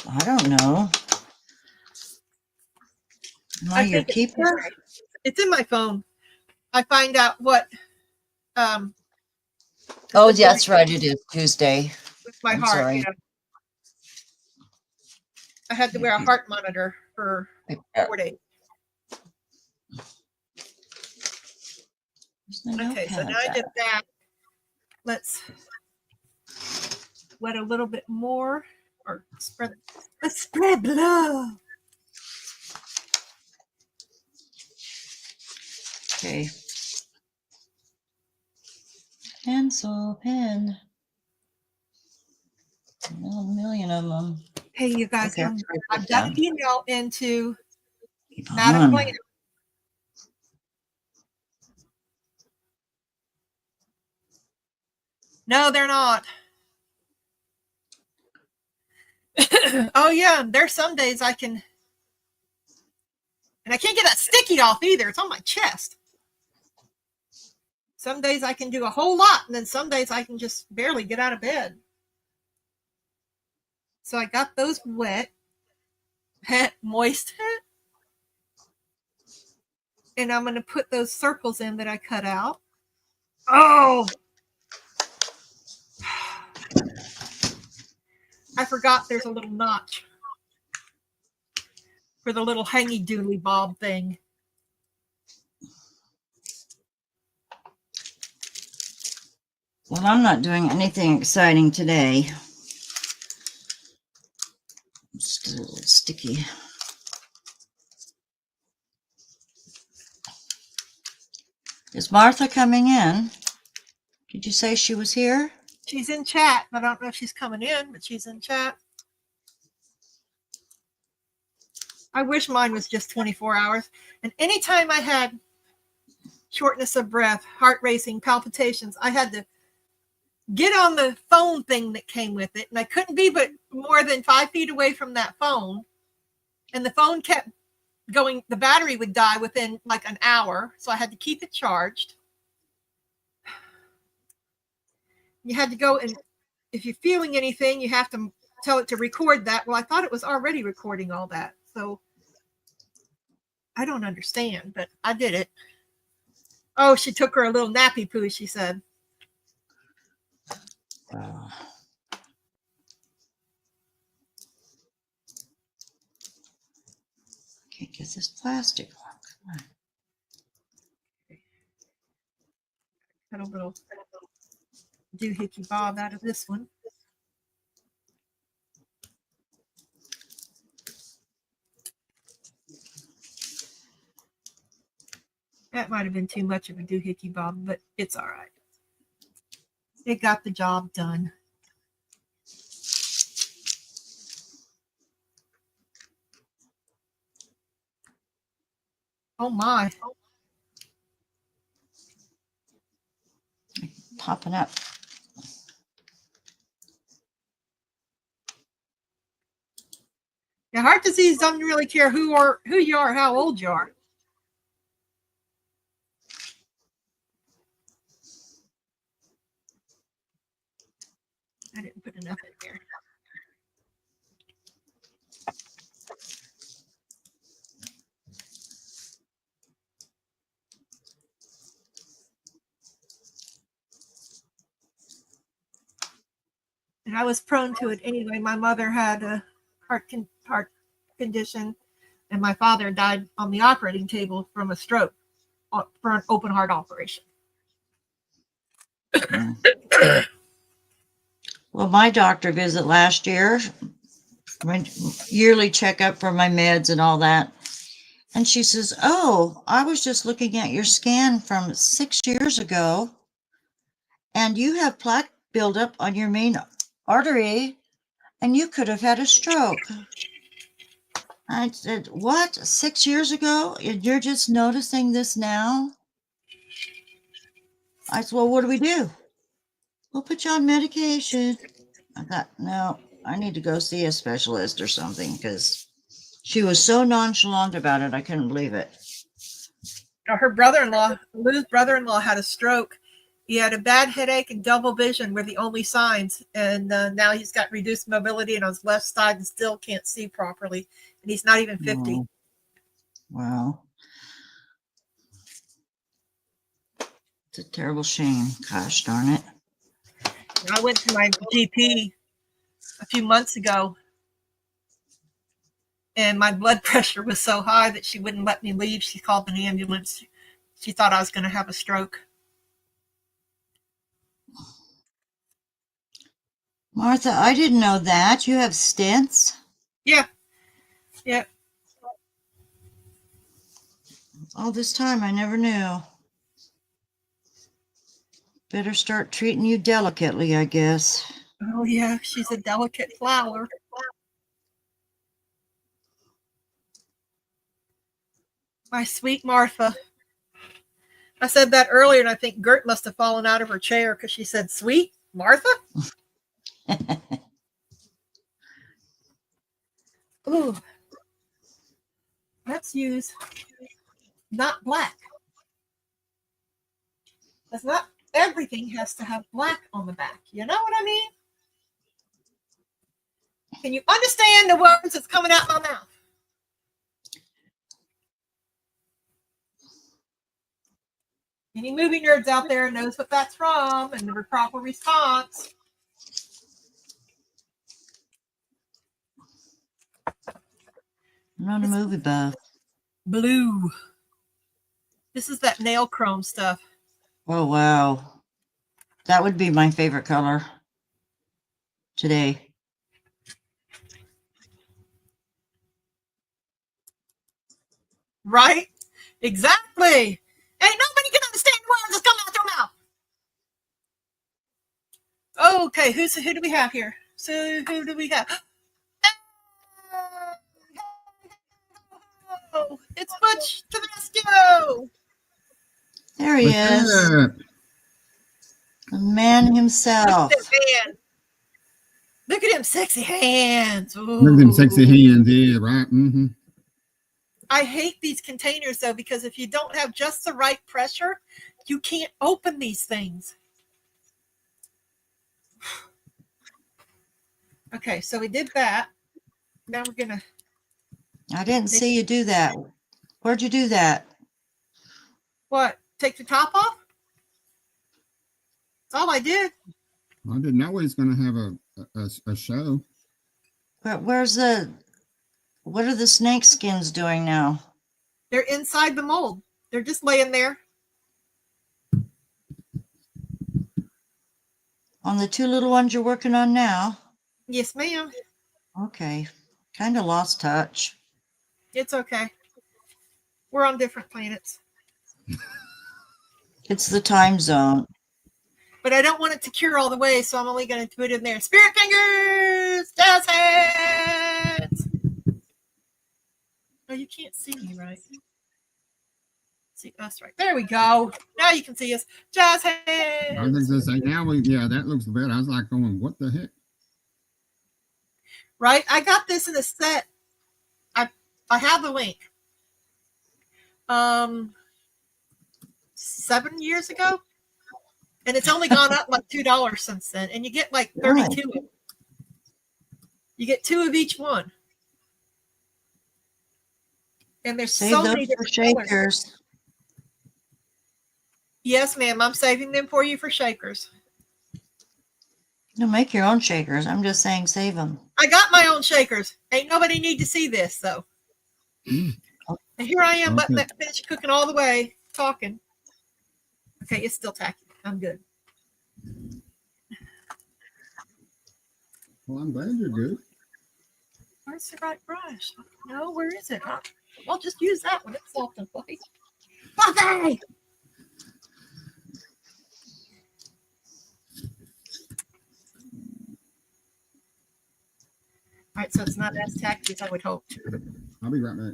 I don't know. Am I your keeper? It's in my phone. I find out what. Oh, yeah, that's right. It is Tuesday. With my heart. Sorry. You know. I had to wear a heart monitor for 4 days. Okay, so now I did that. Let's wet a little bit more or spread. Let's spread love. Okay. Pencil, pen. A million of them. Hey, you guys, Okay, I've got an email into keep Madam on. Bland. No, they're not. Oh yeah, there's some days I can, and I can't get that sticky off either. It's on my chest. Some days I can do a whole lot, and then some days I can just barely get out of bed. So I got those wet, moist, and I'm going to put those circles in that I cut out. Oh, I forgot there's a little notch for the little hangy doodly bob thing. Well, I'm not doing anything exciting today. It's a little sticky. Is Martha coming in? Did you say she was here? She's in chat. I don't know if she's coming in, but she's in chat. I wish mine was just 24 hours. And anytime I had shortness of breath, heart racing, palpitations, I had to get on the phone thing that came with it. And I couldn't be but more than 5 feet away from that phone. And the phone kept going, the battery would die within like an hour. So I had to keep it charged. You had to go, and if you're feeling anything, you have to tell it to record that. Well, I thought it was already recording all that. So I don't understand, but I did it. Oh, she took her a little nappy poo, she said. Can't get this plastic on. Come Cut a little doohickey bob out of this one. That might have been too much of a doohickey bob, but it's all right. It got the job done. Oh my. popping up. Now, heart disease doesn't really care who you are, how old you are. I didn't put enough in there. And I was prone to it anyway. My mother had a heart condition, and my father died on the operating table from a stroke for an open heart operation. Well, my doctor visit last year, yearly checkup for my meds and all that. And she says, "Oh, I was just looking at your scan from 6 years ago, and you have plaque buildup on your main artery, and you could have had a stroke." I said, "What? 6 years ago? And you're just noticing this now?" I said, "Well, what do we do?" "We'll put you on medication." I thought, no, I need to go see a specialist or something, because she was so nonchalant about it. I couldn't believe it. Her brother-in-law, Lou's brother-in-law, had a stroke. He had a bad headache and double vision were the only signs. And now he's got reduced mobility on his left side and still can't see properly. And he's not even 50. Oh, wow. It's a terrible shame. Gosh darn it. And I went to my GP a few months ago, and my blood pressure was so high that she wouldn't let me leave. She called an ambulance. She thought I was going to have a stroke. Martha, I didn't know that. You have stents? Yeah. Yeah. All this time, I never knew. Better start treating you delicately, I guess. Oh, yeah. She's a delicate flower. My sweet Martha. I said that earlier, and I think Gert must have fallen out of her chair because she said, "Sweet Martha." Ooh, let's use not black. That's not everything has to have black on the back. You know what I mean? Can you understand the words that's coming out my mouth? Any movie nerds out there knows what that's from and the proper response. I'm not a movie buff. Blue. This is that nail chrome stuff. Oh, wow. That would be my favorite color today. Right? Exactly. Ain't nobody can understand the words that's coming out your mouth. Okay, who do we have here? So who do we have? Oh, it's Butch to the rescue. There he is. The man himself. Look at that man. Look at him sexy hands. Ooh. Look at them sexy hands, yeah, right? Mm-hmm. I hate these containers, though, because if you don't have just the right pressure, you can't open these things. Okay, so we did that. Now we're going to... I didn't see you do that. Where'd you do that? What? Take the top off? That's all I did. I didn't know he was going to have a show. But what are the snake skins doing now? They're inside the mold. They're just laying there. On the two little ones you're working on now? Yes, ma'am. Okay. Kind of lost touch. It's okay. We're on different planets. It's the time zone. But I don't want it to cure all the way, so I'm only going to put it in there. Spirit fingers! Jazz hands! Oh, you can't see me, right? See us right. There we go. Now you can see us. Jazz hands! I was going to say, that looks better. I was like going, what the heck? Right? I got this in a set. I have the link. 7 years ago. And it's only gone up like $2 since then. And you get like 32 of them. You get 2 of each one. And there's so many different shakers. Colors. Yes, ma'am. I'm saving them for you for shakers. You make your own shakers. I'm just saying save them. I got my own shakers. Ain't nobody need to see this, though. And here I am letting that finish cooking all the way, talking. Okay, it's still tacky. I'm good. Well, I'm glad you're good. Where's the right brush? No, where is it? Well, just use that one. It's soft and fluffy. Fluffy! All right, so it's not as tacky as I would hope. I'll be right back.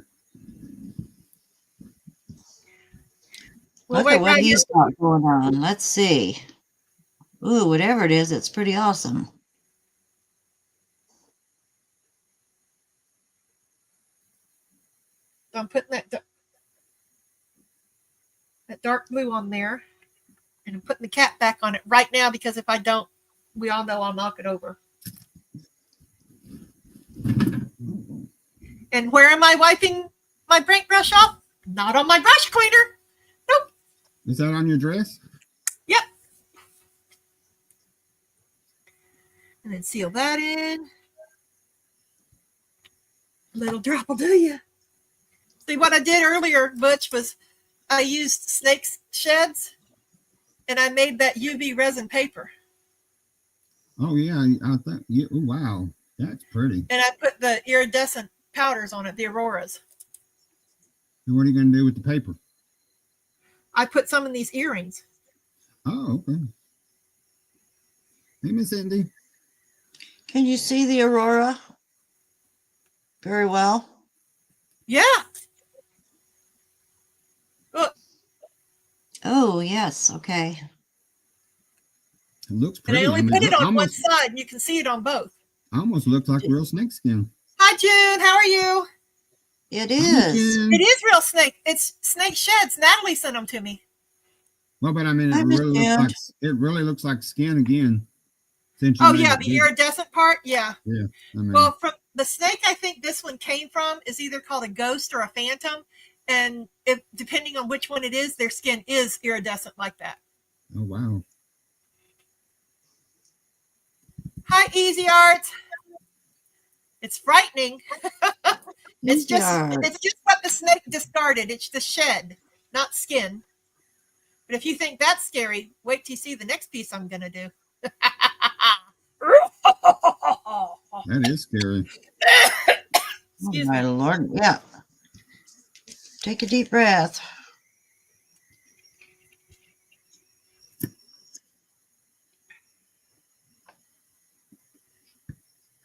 Look at what he's got going on. Let's see. Ooh, whatever it is, it's pretty awesome. So I'm putting that dark blue on there. And I'm putting the cap back on it right now because if I don't, we all know I'll knock it over. And where am I wiping my paintbrush off? Not on my brush cleaner. Nope. Is that on your dress? Yep. And then seal that in. A little drop will do you. See, what I did earlier, Butch, was I used snake sheds and I made that UV resin paper. Oh yeah, I think. Yeah, oh, wow, that's pretty. And I put the iridescent powders on it, the auroras. And what are you going to do with the paper? I put some in these earrings. Oh, okay. Hey, Miss Cindy. Can you see the aurora very well? Yeah. Look, Oh, yes. Okay. It looks and I pretty. I only mean, put it look, on one side, and you can see it on both. almost looks like real snake skin. Hi, June. How are you? It Hi, Miss is. It Jen. is real snake. It's snake sheds. Natalie sent them to me. Well, but I mean, I understand. it really looks like skin again since you Oh, made yeah, it the big. iridescent part. Yeah. Yeah, I mean, Well, from the snake I think this one came from is either called a ghost or a phantom. And if depending on which one it is, their skin is iridescent like that. oh wow. Hi, Easy Art. It's frightening. It's Easy just art. it's just what the snake discarded. It's the shed, not skin. But if you think that's scary, wait till you see the next piece I'm gonna do. That is scary. Oh, Excuse my me. Lord. Yeah. Take a deep breath.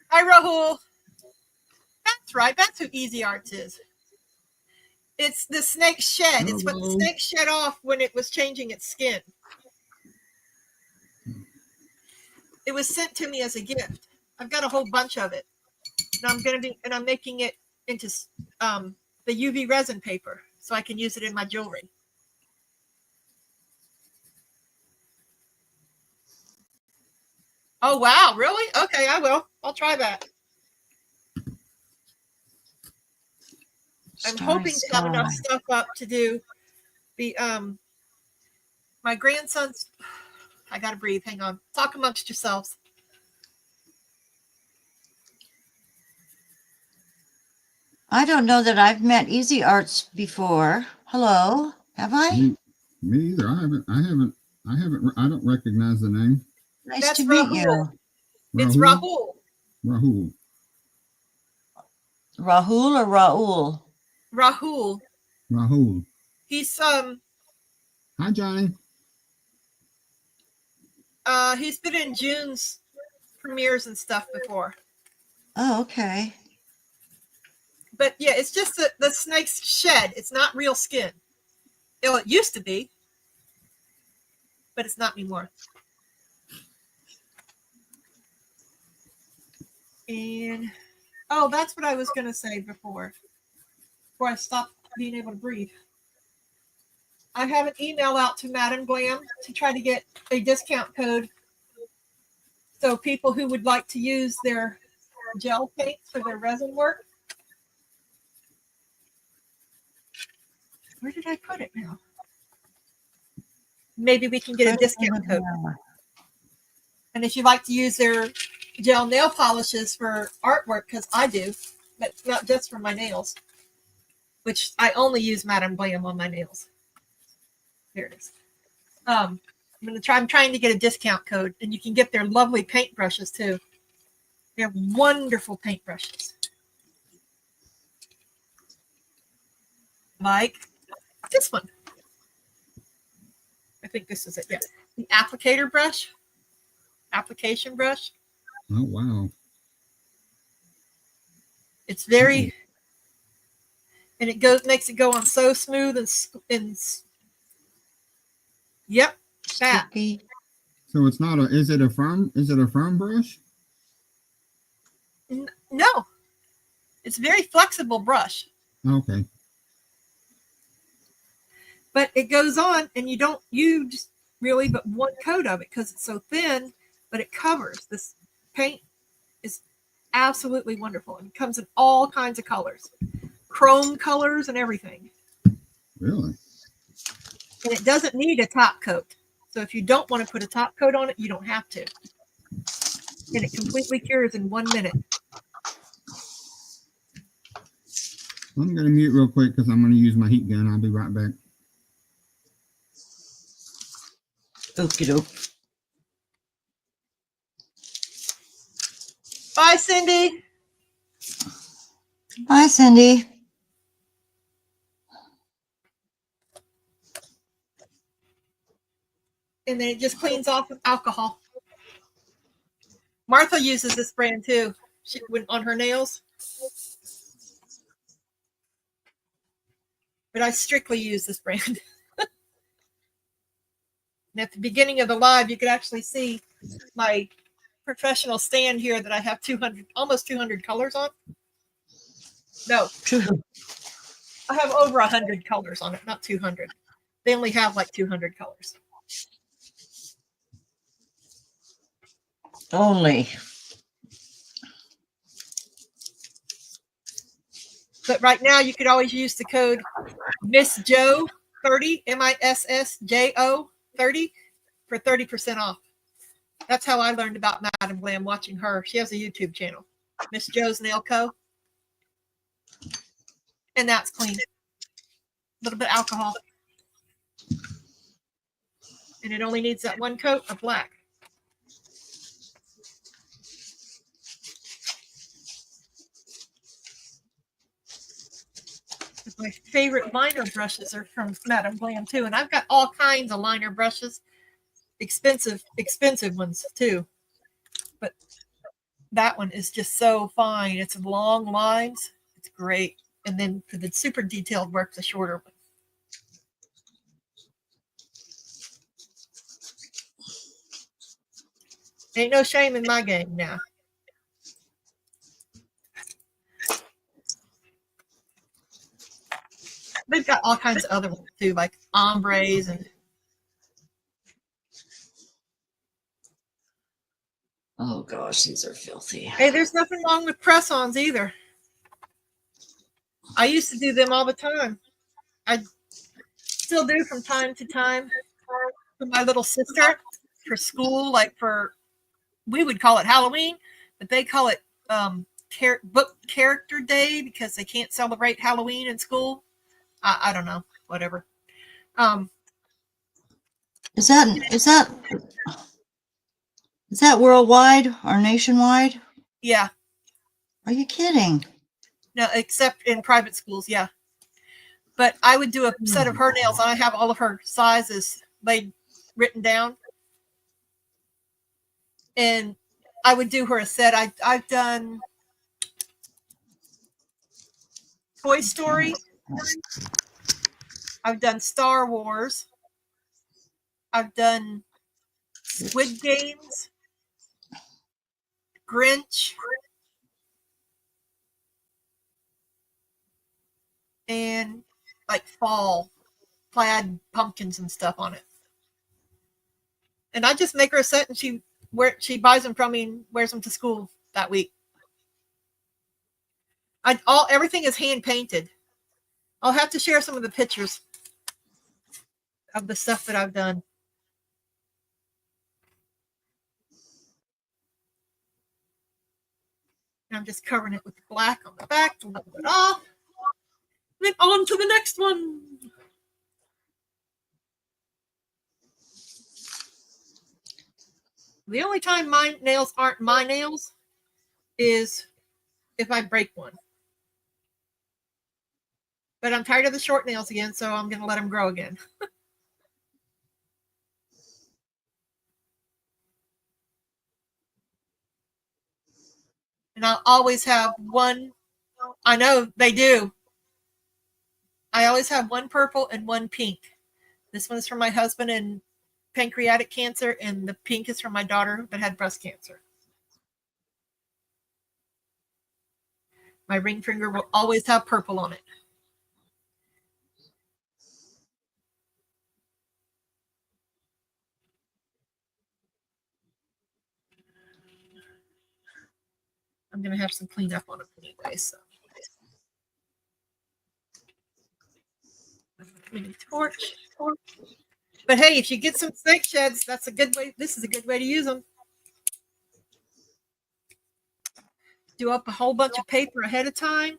Hi, Rahul. That's right. That's who Easy Arts is. It's the snake shed. It's what the Hello. snake shed off when it was changing its skin. It was sent to me as a gift. I've got a whole bunch of it, and I'm making it into the UV resin paper so I can use it in my jewelry. Oh wow, really? Okay, I will. I'll try that. I'm Starry hoping to have enough sky. stuff up to do the my grandson's. I gotta breathe. Hang on. Talk amongst yourselves. I don't know that I've met Easy Arts before. Hello. Have I? Me either. I haven't. I don't recognize the name. Nice to That's meet Rahul. you. It's Rahul. Rahul. Rahul. Rahul or Raul? Rahul. Rahul. He's Hi, Johnny. he's been in June's premieres and stuff before. Oh, okay. But yeah, it's just the snake's shed. It's not real skin. Well, it used to be, but it's not anymore. And oh, that's what I was going to say before I stopped being able to breathe. I have an email out to Madam Glam to try to get a discount code. So people who would like to use their gel paints for their resin work. Where did I put it now? Maybe we can get a discount code. And if you like to use their gel nail polishes for artwork, because I do, but not just for my nails, which I only use Madame Glam on my nails. There it is. I'm trying to get a discount code, and you can get their lovely paintbrushes too. They're wonderful paintbrushes. Like this one. I think this is it. Yeah. The application brush. Oh wow. It's very, and it makes it go on so smooth and yep, that. Sticky. So it's not a. Is it a firm brush? No, it's a very flexible brush, Okay. but it goes on, and you don't use really but one coat of it because it's so thin, but it covers. This paint is absolutely wonderful, and it comes in all kinds of colors, chrome colors and everything. Really? And it doesn't need a top coat. So if you don't want to put a top coat on it, you don't have to. And it completely cures in 1 minute. I'm going to mute real quick because I'm going to use my heat gun. I'll be right back. Okie doke. Bye, Cindy. Hi, Cindy. And then it just cleans off with alcohol. Martha uses this brand too. She went on her nails. But I strictly use this brand. And at the beginning of the live, you could actually see my professional stand here that I have 200, almost 200 colors on. No, I have over 100 colors on it, not 200. They only have like 200 colors. Only. But right now, you could always use the code Miss Joe 30, MISSJO 30 for 30% off. That's how I learned about Madam Glam, watching her. She has a YouTube channel, Miss Joe's Nail Co. And that's clean. A little bit of alcohol. And it only needs that one coat of black. My favorite liner brushes are from Madam Glam too. And I've got all kinds of liner brushes. Expensive ones too. But that one is just so fine. It's long lines. It's great. And then for the super detailed work, the shorter one. Ain't no shame in my game now. They've got all kinds of other ones too, like ombres and. Oh gosh, these are filthy. Hey, there's nothing wrong with press-ons either. I used to do them all the time. I still do from time to time for my little sister for school, like for, we would call it Halloween, but they call it book character day because they can't celebrate Halloween in school. I don't know, whatever. Is that worldwide or nationwide? Yeah. Are you kidding? No, except in private schools, yeah. But I would do a set of her nails. I have all of her sizes laid written down. And I would do her a set. I've done Toy Story. I've done Star Wars. I've done Squid Games, Grinch, and like fall plaid pumpkins and stuff on it. And I just make her a set, and she buys them from me and wears them to school that week. Everything is hand painted. I'll have to share some of the pictures of the stuff that I've done. And I'm just covering it with black on the back to level it off. Then on to the next one. The only time my nails aren't my nails is if I break one. But I'm tired of the short nails again, so I'm going to let them grow again. And I'll always have one. I know they do. I always have one purple and one pink. This one is from my husband and pancreatic cancer, and the pink is from my daughter that had breast cancer. My ring finger will always have purple on it. I'm going to have some cleanup on it anyway, so. Mini torch. But hey, if you get some snake sheds, that's a good way. This is a good way to use them. Do up a whole bunch of paper ahead of time.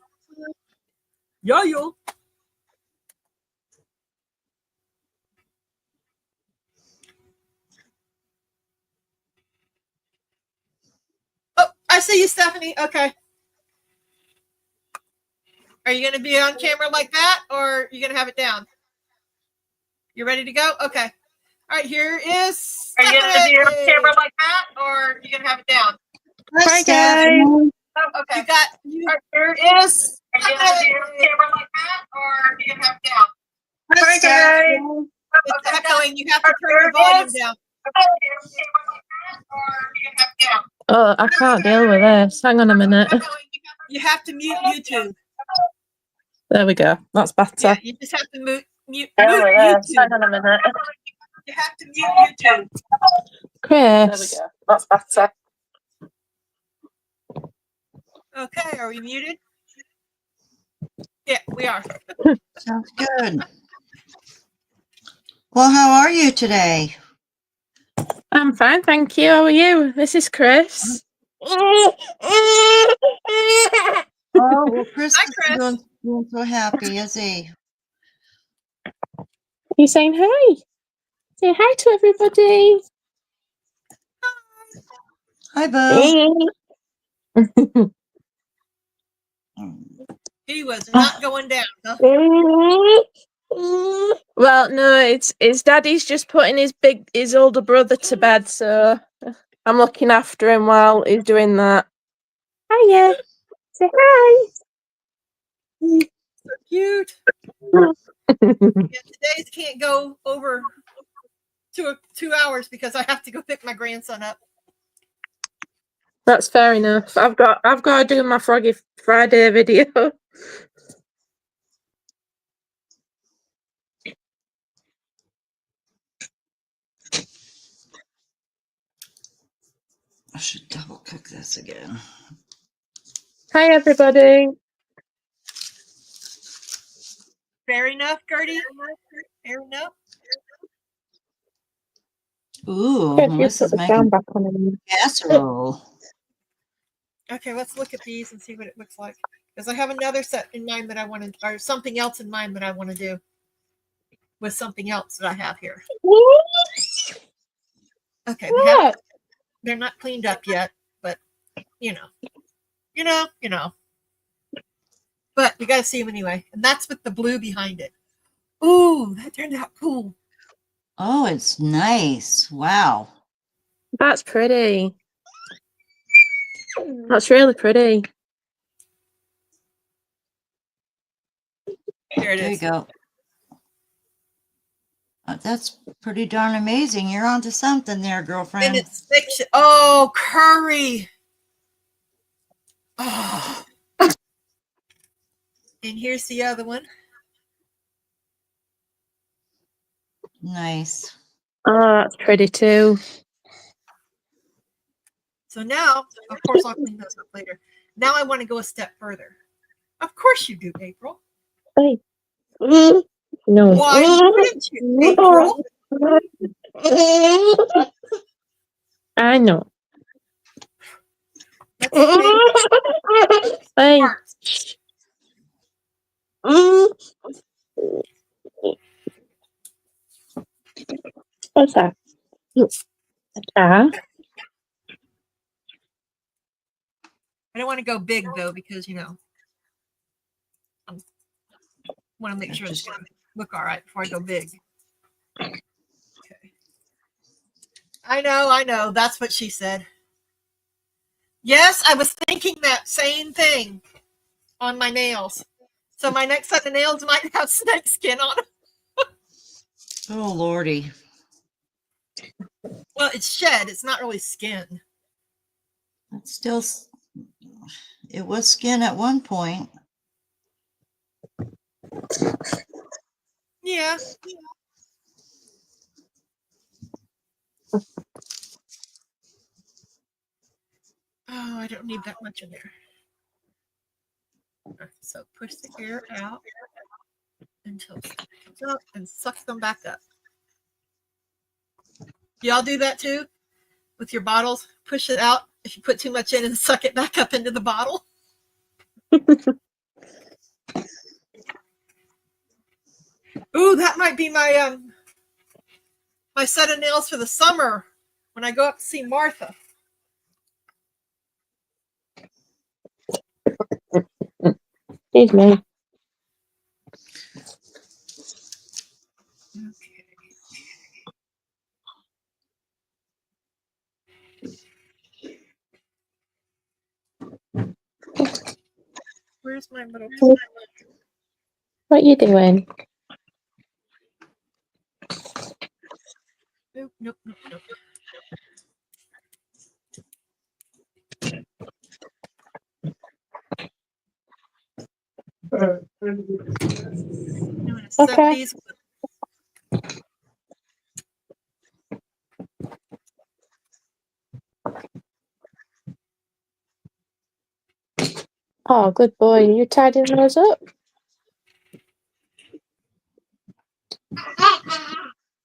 Yo. Oh, I see you, Stephanie. Okay. Are you going to be on camera like that, or are you going to have it down? You ready to go? Okay. All right, here is Stephanie. Are you going to be on camera like that, or are you going to have it down? Hi, Stephanie. Oh, okay. You got, here is Are you going to be on camera like that, or are you going to have it down? Hi, Stephanie. It's echoing. You have to turn your volume down. Oh, I can't deal with this. Hang on a minute. You have to mute YouTube. There we go. That's better. Yeah, you just have to mute Hang YouTube. on a minute. You have to mute YouTube. Chris. There we go. That's better. Okay, are we muted? Yeah, we are. Sounds good. Well, how are you today? I'm fine, thank you. How are you? This is Chris. Oh, well, Chris Hi, is Chris. doing so happy, is he? You saying hi? Say hi to everybody. Hi, Boo. He was not going down, huh? Well, no, it's Daddy's just putting his older brother to bed, so I'm looking after him while he's doing that. Hiya. Say hi. So cute. Yeah, today's can't go over 2 hours because I have to go pick my grandson up. That's fair enough. I've got to do my Froggy Friday video. I should double cook this again. Hi everybody. Fair enough, Gertie? Fair enough? Ooh, Chris, you Melissa's put the making sound back on again. casserole. Okay, let's look at these and see what it looks like. Because I have another set in mind that I want to, or something else in mind that I want to do with something else that I have here. Okay, they're not cleaned up yet, but you know. But we got to see them anyway. And that's with the blue behind it. Ooh, that turned out cool. Oh, it's nice. Wow. That's pretty. That's really pretty. There it There you is. go. That's pretty darn amazing. You're onto something there, girlfriend. And it's fiction. Oh, curry. Oh. And here's the other one. Nice. Oh, that's pretty too. So now, of course, I'll clean those up later. Now I want to go a step further. Of course you do, April. Hey. No. Why wouldn't you, April? I know. Let's make Hey. parts. What's that? I don't want to go big though because I want to make sure it's going to look all right before I go big. Okay. I know. That's what she said. Yes, I was thinking that same thing on my nails. So my next set of nails might have snake skin on them. Oh, Lordy. Well, it's shed. It's not really skin. It's still, it was skin at one point. Yeah. Oh, I don't need that much in there. Okay, so push the air out until it comes up and suck them back up. Y'all do that too with your bottles? Push it out if you put too much in and suck it back up into the bottle. Ooh, that might be my my set of nails for the summer when I go up to see Martha. Excuse me. Okay. Where's my little What you doing? nope, nope, nope, nope. I'm gonna set Okay. these. Oh, good boy. You tidying those up?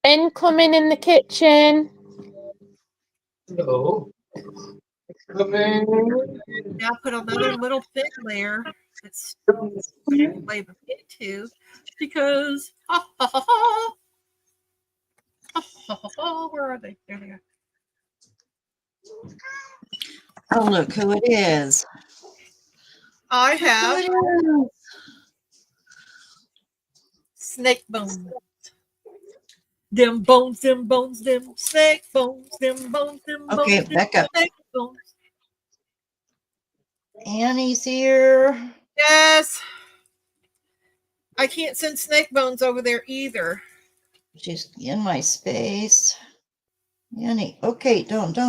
Incoming in the kitchen. Hello. Come in. Now put another little thin layer that's labeled into because where are they? There they are. Oh, look who it is. I Look who have it is. snake bones. Them bones, them bones, them snake bones, them bones, them bones, Okay, them back up. snake bones. Annie's here. Yes. I can't send snake bones over there either. She's in my space. Annie, okay, don't. These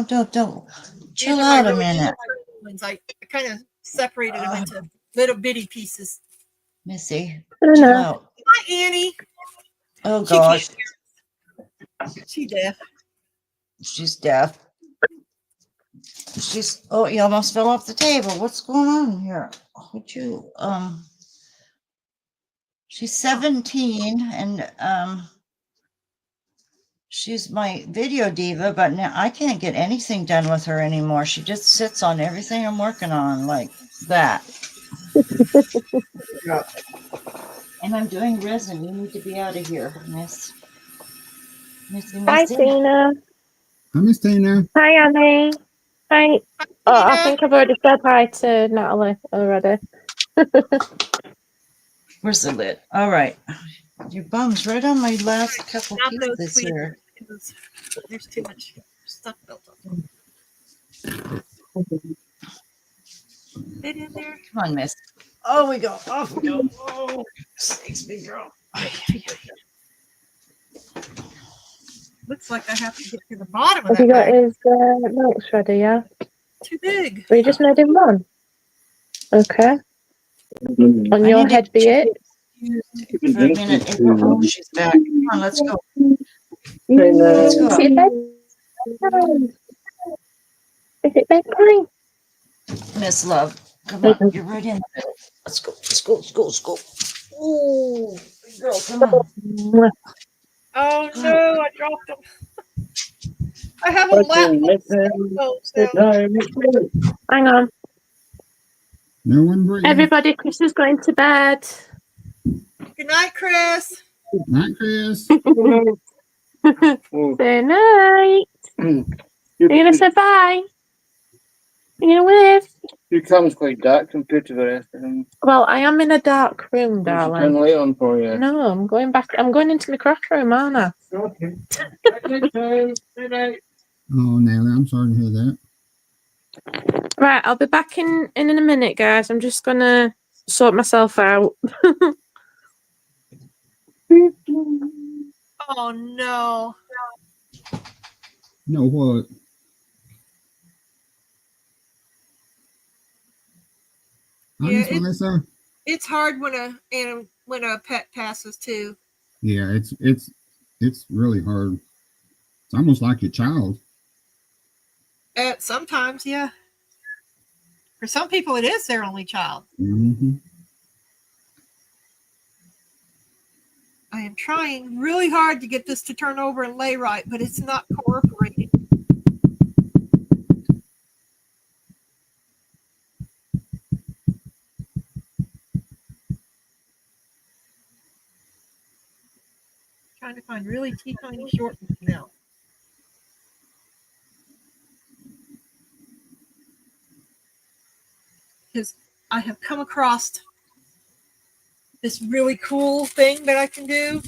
Chill are my out a really minute. short ones. I kind of separated them into little bitty pieces. Missy, Oh, chill no. out. Hi, Annie. Oh She can't gosh, hear. She deaf. she's deaf. Oh, you almost fell off the table. What's going on here? Would you, she's 17 and, she's my video diva, but now I can't get anything done with her anymore. She just sits on everything I'm working on like that. And I'm doing resin. You need to be out of here, Missy. Hi, Tina. Hi, Miss Tina. Hi, Annie. Hi. Oh, I Tina. think I've already said hi to Natalie already. Where's the lid? All right. Your bum's right on my last couple Not those pieces tweezers here. because there's too much stuff built up. Fit in there. Come on, Miss. Oh, we go. Off we go. Oh, sakes, big girl. Looks like I have to get to the bottom of Have you that got bag. his milk shredder, yeah? Too big. We just made him one. Okay. On I your need head to be it. for a minute. Oh, she's back. Come on, let's go. Let's go. Is it bedtime? Is it bedtime? Miss Love. Come on. You're right in there. Let's go. Let's go. Let's go. Let's go. Oh, big girl, come on. Mwah. Oh no, I dropped them. I have a lap full of snake bones now. Hang on. No one but you. Everybody, Chris is going to bed. Good night, Chris. Not Chris. Say night. You're going to say bye. You're going to wave. Your camera's quite dark compared to the rest of them. Well, I am in a dark room, Turn the darling. light on for you. No, I'm going back. I'm going into my craft room, aren't I? Okay. Good night. Oh, Nelly, I'm sorry to hear that. Right, I'll be back in a minute, guys. I'm just going to sort myself out. Oh no. No, what? Hi, Yeah, Miss Melissa. it's hard when a pet passes too. Yeah, it's really hard. It's almost like your child. Sometimes, yeah. For some people, it is their only child. Mm-hmm. I am trying really hard to get this to turn over and lay right, but it's not cooperating. Trying to find really teeny short ones now. Because I have come across this really cool thing that I can do.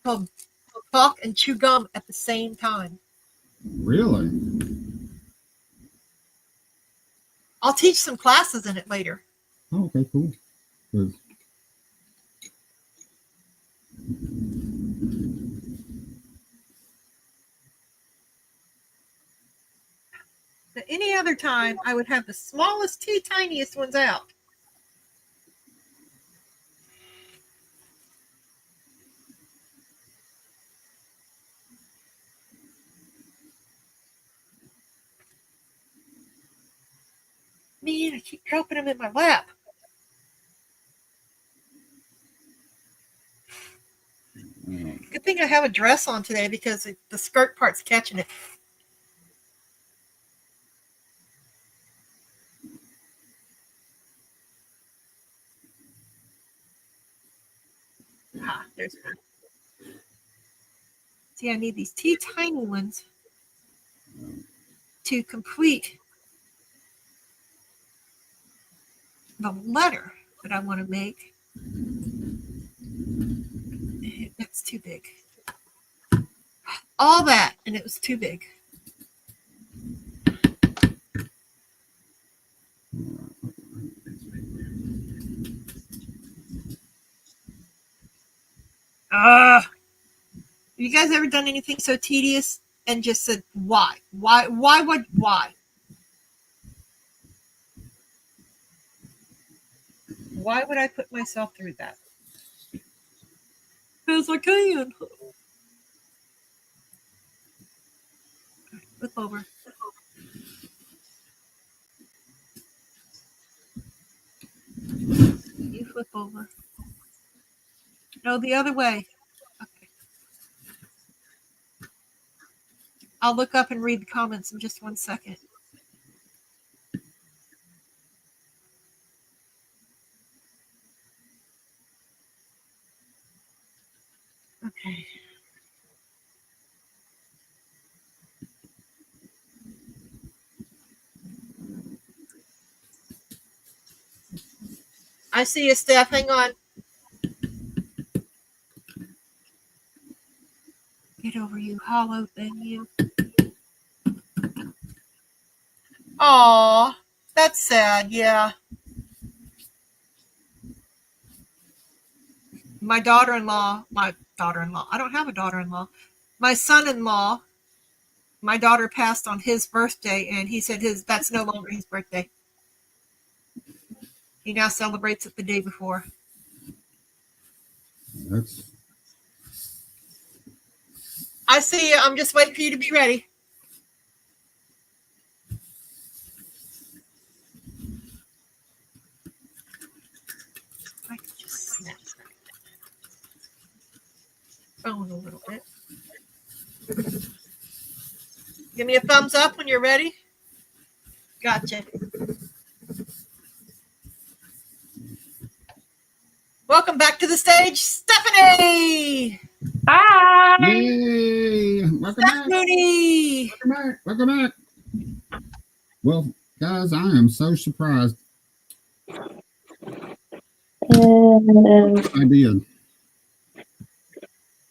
Called talk and chew gum at the same time. Really? I'll teach some classes in it later. Oh, okay, cool. 'Cause At any other time, I would have the smallest, tiniest ones out. Man, I keep dropping them in my lap. Good thing I have a dress on today because the skirt part's catching it. Ah, there's one. See, I need these tiny ones to complete the letter that I want to make. That's too big. All that, and it was too big. Have you guys ever done anything so tedious and just said, why? Why would, why? Why would I put myself through that? Because I can. Flip over. You flip over. No, the other way. Okay. I'll look up and read the comments in just 1 second. Okay. I see you, Steph. Hang on. Get over, you hollow thing, you. Aw, that's sad, yeah. My daughter-in-law, I don't have a daughter-in-law. My son-in-law, my daughter passed on his birthday, and he said that's no longer his birthday. He now celebrates it the day before. that's I see you. I'm just waiting for you to be ready. I can just snap phone a little bit. Give me a thumbs up when you're ready. Gotcha. Welcome back to the stage, Stephanie. Hi. yay! Welcome back! Stephanie. Welcome back! Welcome back! Well, guys, I am so surprised. I did.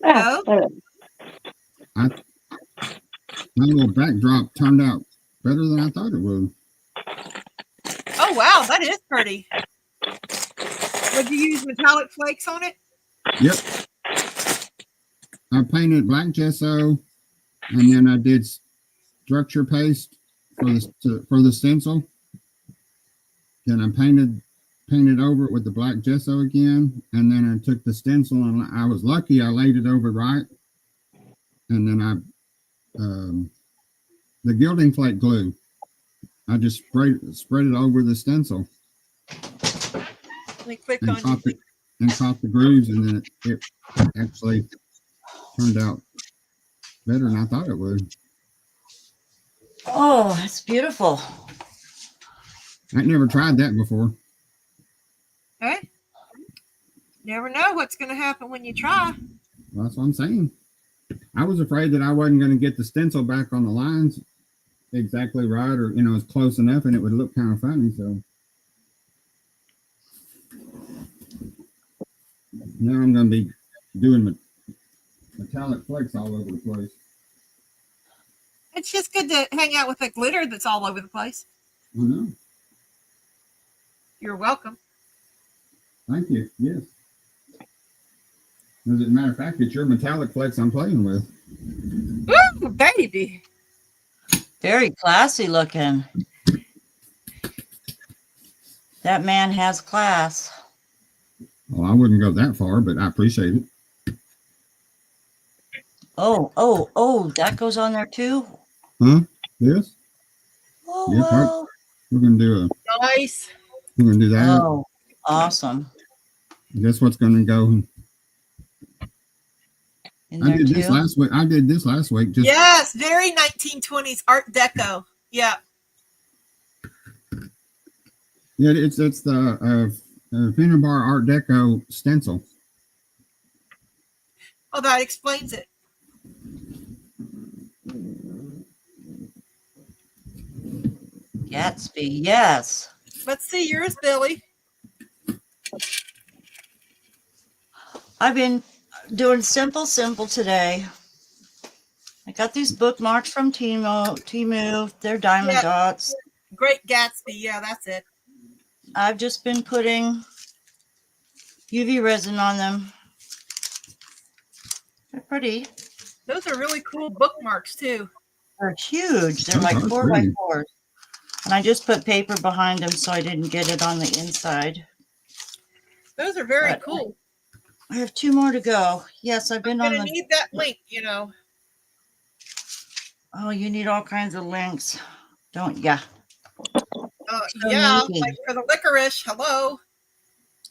Oh. My little backdrop turned out better than I thought it would. Oh wow, that is pretty. Would you use metallic flakes on it? Yep. I painted black gesso, and then I did structure paste for the stencil. Then I painted over it with the black gesso again, and then I took the stencil and I was lucky I laid it over right, and then I the gilding flake glue. I just spread it over the stencil. Let me click and on caught the grooves, and then it actually turned out better than I thought it would. Oh, that's beautiful. I'd never tried that before. Okay. Never know what's going to happen when you try. Well, that's what I'm saying. I was afraid that I wasn't going to get the stencil back on the lines exactly right, or it's close enough, and it would look kind of funny. So now I'm going to be doing metallic flakes all over the place. It's just good to hang out with the glitter that's all over the place. I know. You're welcome. Thank you. Yes. As a matter of fact, it's your metallic flex I'm playing with. Ooh, baby. Very classy looking. That man has class. Well, I wouldn't go that far, but I appreciate it. Oh, that goes on there too? Huh? Yes? Oh, Yep. wow. We're gonna do Nice. that. Oh, awesome. Guess what's gonna go? In I there did this too? last week. I did this last week. Just Yes, very 1920s Art Deco. Yeah. yeah, it's the Bar Art Deco stencil. Oh, that explains it. Gatsby, yes. Let's see yours, Billy. I've been doing simple today. I got these bookmarks from Temu. They're diamond Yeah. dots. Great Gatsby. Yeah, that's it. I've just been putting UV resin on them. They're pretty. Those are really cool bookmarks too. They're huge. They're Oh, like that's 4 by pretty. 4s. And I just put paper behind them so I didn't get it on the inside. Those are very But cool. I have 2 more to go. Yes, I've been I'm on gonna the. need that link, you know. Oh, you need all kinds of links, don't ya? So Yeah, needy. like for the licorice. Hello.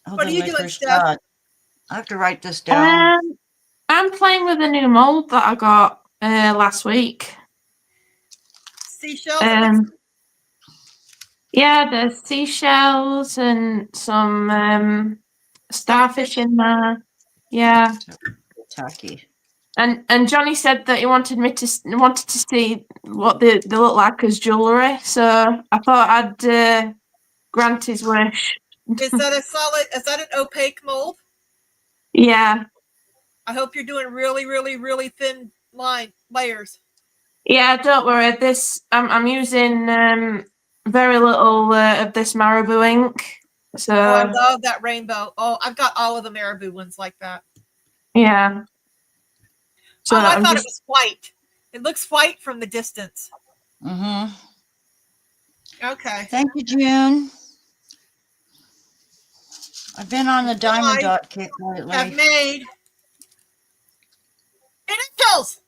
Oh, What the are you doing, licorice Steph? God. I have to write this down. I'm playing with a new mold that I got last week. Seashells. It looks Yeah, there's seashells and some starfish in there. Yeah, Tacky. and Johnny said that he wanted to see what they look like as jewellery. So I thought I'd grant his wish. Is that a solid? Is that an opaque mold? Yeah, I hope you're doing really, really, really thin layers. yeah. Don't worry. This I'm using very little of this marabou ink. So Oh, I love that rainbow. Oh, I've got all of the marabou ones like that. yeah. So Oh, I I'm thought just it was white. It looks white from the distance. Mm-hmm. Okay. Thank you, June. I've been on the diamond dot kick Have lately. made initials.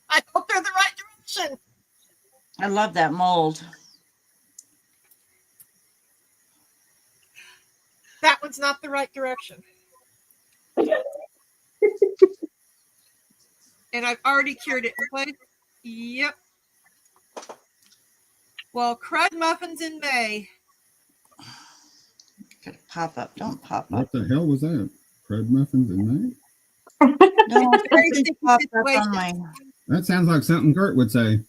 I hope they're the right direction. I love that mold. That one's not the right direction. And I've already cured it in place. Yep. Well, crud muffins in May. Gotta pop up. Don't pop up. What the hell was that? Crud muffins in May? No, Very something sticky popped up situation. on my That sounds like something Kurt would say.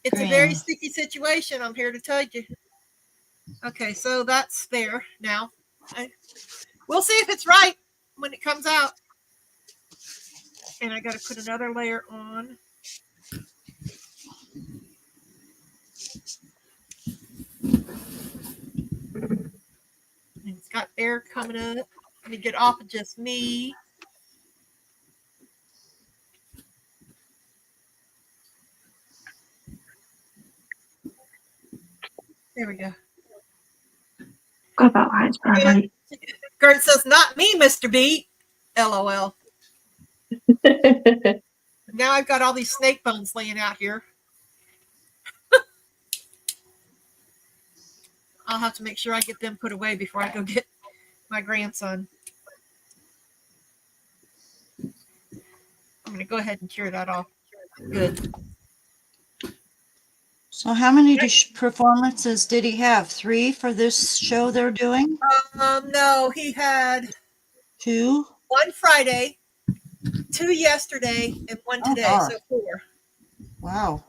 It's a very screen. sticky situation. I'm here to tell you. Okay, so that's there now. We'll see if it's right when it comes out. And I got to put another layer on. And it's got air coming up. Let me get off of just me. There we go. got that light's bright. Gert says, not me, Mr. B. LOL. Now I've got all these snake bones laying out here. I'll have to make sure I get them put away before I go get my grandson. I'm going to go ahead and cure that off. Good. So how many performances did he have? 3 for this show they're doing? No, he had 2? 1 Friday, 2 yesterday, and 1 today. gosh. So 4. Wow.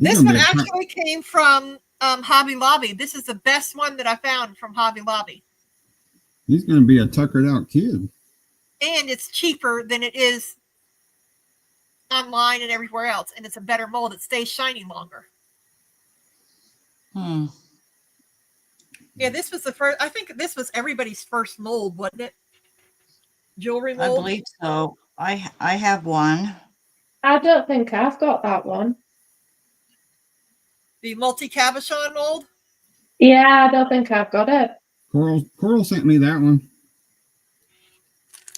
This gonna one be a actually came from Hobby Lobby. This is the best one that I found from Hobby Lobby. he's gonna be a tuckered out kid. And it's cheaper than it is online and everywhere else. And it's a better mold. It stays shiny longer. Hmm. Yeah, this was the first. I think this was everybody's first mold, wasn't it? Jewelry I mold. believe so. I have one. I don't think I've got that one. The multi-cabochon mold. Yeah, I don't think I've got it. Coral sent me that one.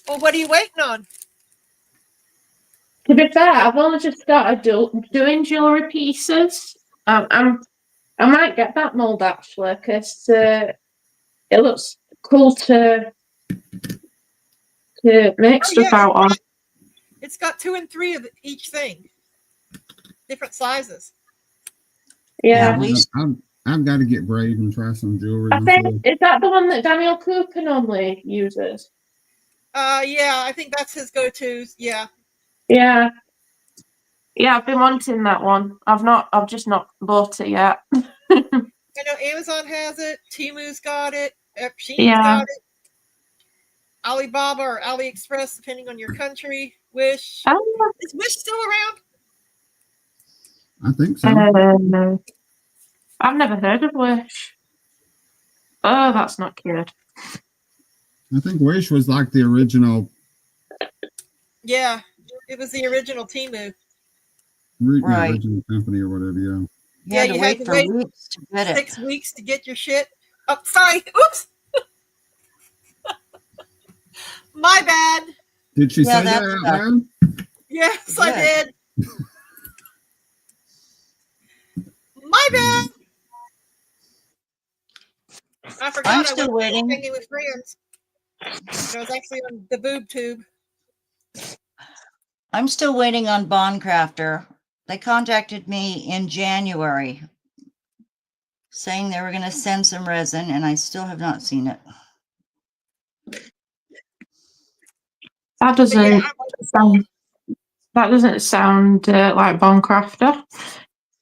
Well, what are you waiting on? To be fair, I've only just started doing jewelry pieces. I might get that mold actually because it looks cool to make stuff out on. It's got 2 and 3 of each thing, different sizes. Yeah, Yeah. at least I've got to get brave and try some jewelry I before. think, is that the one that Daniel Cooper normally uses? Yeah, I think that's his go-tos. Yeah. Yeah. Yeah, I've been wanting that one. I've just not bought it yet. I know Amazon has it. Temu's got it. Shein's Yeah. got it. Alibaba or AliExpress, depending on your country. Wish. Oh, Is Wish still around? I think so. I've never heard of Wish. Oh, that's not cute. I think Wish was like the original. Yeah, it was the original Temu. Right. Original company or whatever. Yeah. you had to you wait had to for wait weeks to get it. 6 weeks to get your shit. Oh, sorry. Oops. My bad. Did she Yeah, say that that's out enough. loud? Yes, I Yes. did. My bad. I forgot I'm I still was waiting. hanging with friends. I was actually on the boob tube. I'm still waiting on Bondcrafter. They contacted me in January saying they were going to send some resin, and I still have not seen it. That doesn't sound. That doesn't sound like Bondcrafter.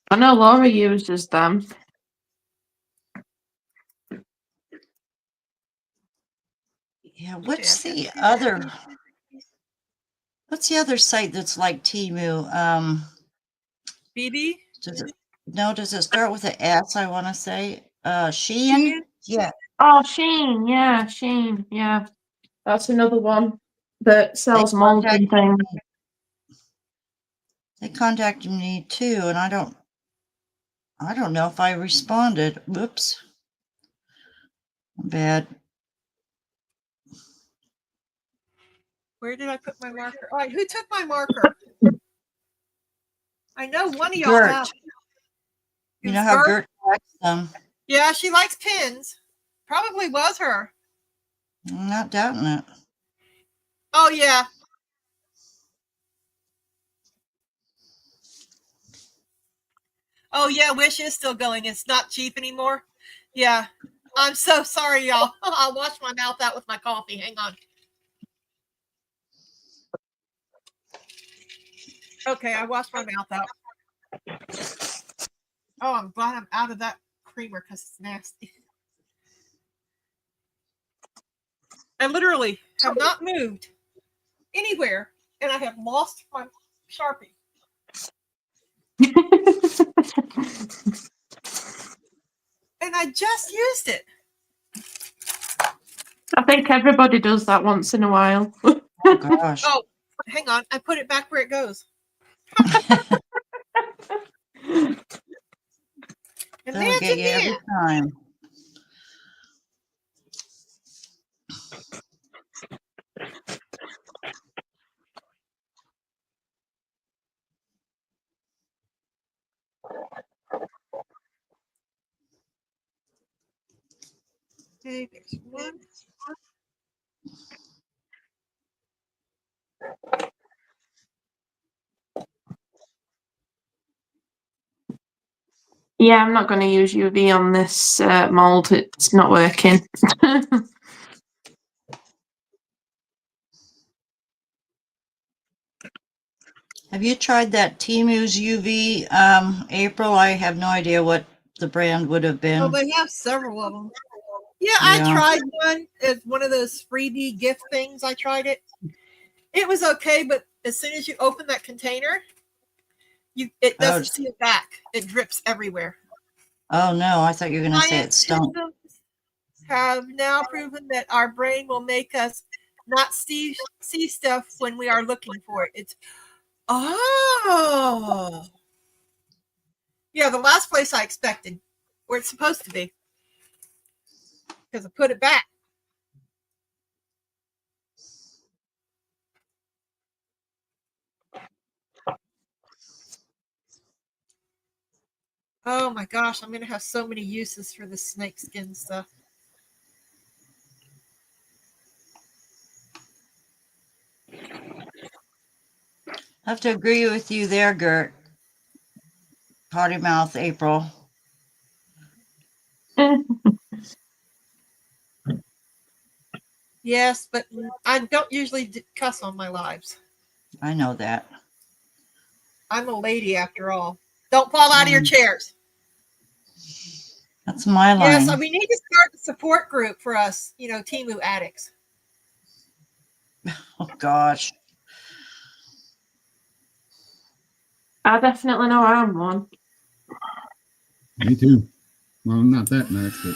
I know Laura uses them. Yeah, what's the other site that's like Temu? BB? Does it start with an S, I want to say? Shein? Yeah. Oh, Shein. Yeah, Shein. Yeah. That's another one that sells molds and things. They contacted me too, and I don't know if I responded. Whoops. Bad. Where did I put my marker? All right, who took my marker? I know one of y'all Gert. have. You know how Gert collects them. Yeah, she likes pins. Probably was her. I'm not doubting it. Oh, yeah. Oh, yeah, Wish is still going. It's not cheap anymore. Yeah. I'm so sorry, y'all. I'll wash my mouth out with my coffee. Hang on. Okay, I washed my mouth out. Oh, I'm glad I'm out of that creamer because it's nasty. I literally have not moved anywhere, and I have lost my Sharpie. And I just used it. I think everybody does that once in a while. Oh gosh. Oh, hang on. I put it back where it goes. That'll get you every time. Okay, there's one. Yeah, I'm not going to use UV on this mold. It's not working. Have you tried that Timu's UV, April? I have no idea what the brand would have Oh, been. they have several of them. Yeah, I Yeah. tried one. It's one of those freebie gift things. I tried it. It was okay, but as soon as you open that container, it doesn't seal back. It drips everywhere. Oh no, I thought you were going to say it Science stunk. systems have now proven that our brain will make us not see stuff when we are looking for it. It's yeah, the last place I expected where it's supposed to be because I put it back. Oh my gosh, I'm going to have so many uses for the snake skin stuff. I have to agree with you there, Gert. Potty mouth, April. Yes, but I don't usually cuss on my lives. I know that. I'm a lady after all. Don't fall out of your chairs. That's my line. Yes, we need to start a support group for us, Timu addicts. Oh gosh. I definitely know I'm one. Me too. Well, not that much, but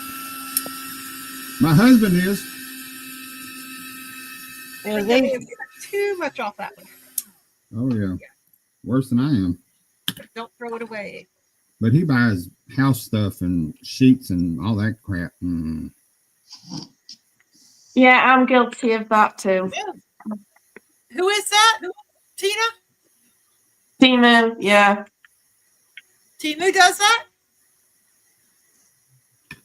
my husband is. Yeah, I think I may have cut too much off that one. Oh yeah, worse than I am. Don't throw it away. But he buys house stuff and sheets and all that crap. Mm. Yeah, I'm guilty of that too. Yeah. Who is that? Tina? Timu, yeah. Timu does that?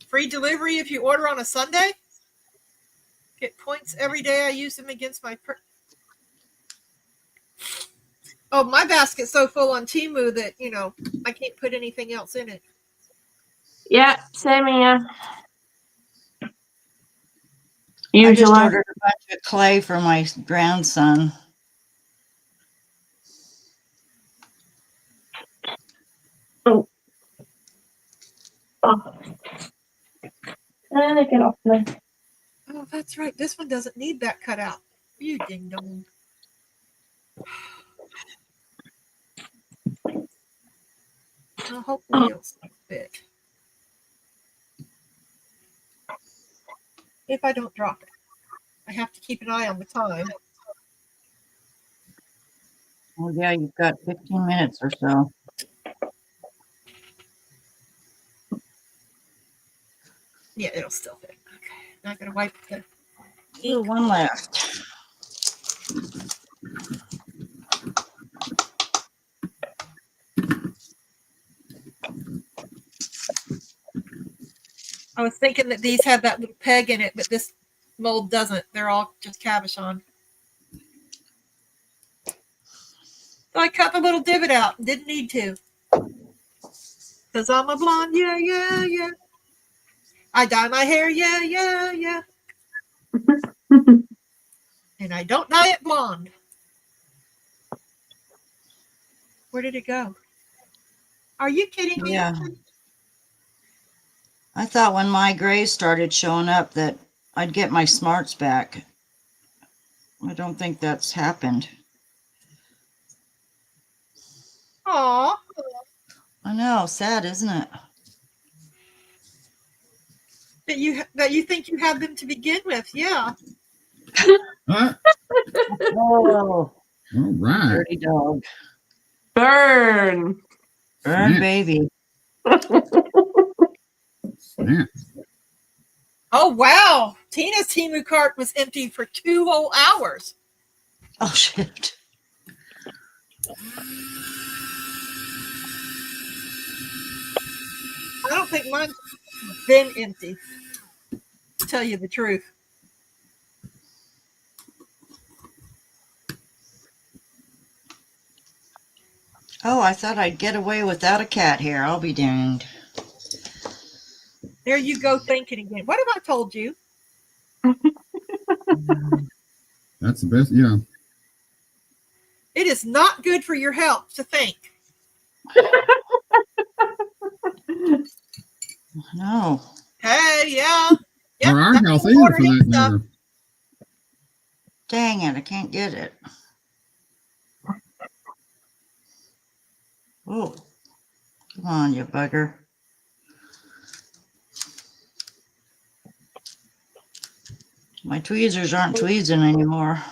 Free delivery if you order on a Sunday? Get points every day I use them against my... Oh, my basket's so full on Timu that, I can't put anything else in it. Yeah, same here. I just Usually. ordered a bunch of clay for my grandson. Oh. Get off me. Oh, that's right. This one doesn't need that cut out. You ding dong. Well, hopefully it'll fit. If I don't drop it. I have to keep an eye on the time. Oh yeah, you've got 15 minutes or so. Yeah, it'll still fit. Okay. Now I'm going to wipe the Ooh, ink. one left. I was thinking that these had that little peg in it, but this mold doesn't. They're all just cabochon. So I cut the little divot out. Didn't need to. Because I'm a blonde. Yeah, yeah, yeah. I dye my hair. Yeah, yeah, yeah. And I don't dye it blonde. Where did it go? Are you kidding me? Yeah. I thought when my grays started showing up that I'd get my smarts back. I don't think that's happened. Aw. I know, sad, isn't it? That you think you have them to begin with. Yeah. Huh? Oh, All right. dirty dog. Burn. Burn, Snap. baby. Snap. Oh, wow. Tina's Timu cart was empty for 2 whole hours. Oh, shit. I don't think mine's been empty, to tell you the truth. Oh, I thought I'd get away without a cat here. I'll be danged. There you go thinking again. What have I told you? That's the best. Yeah. It is not good for your health to think. No. Hey, yeah. Yep, Or our that's health the either, water for heat that stuff. matter. Dang it, I can't get it. Oh, come on, you bugger. My tweezers aren't tweezing anymore.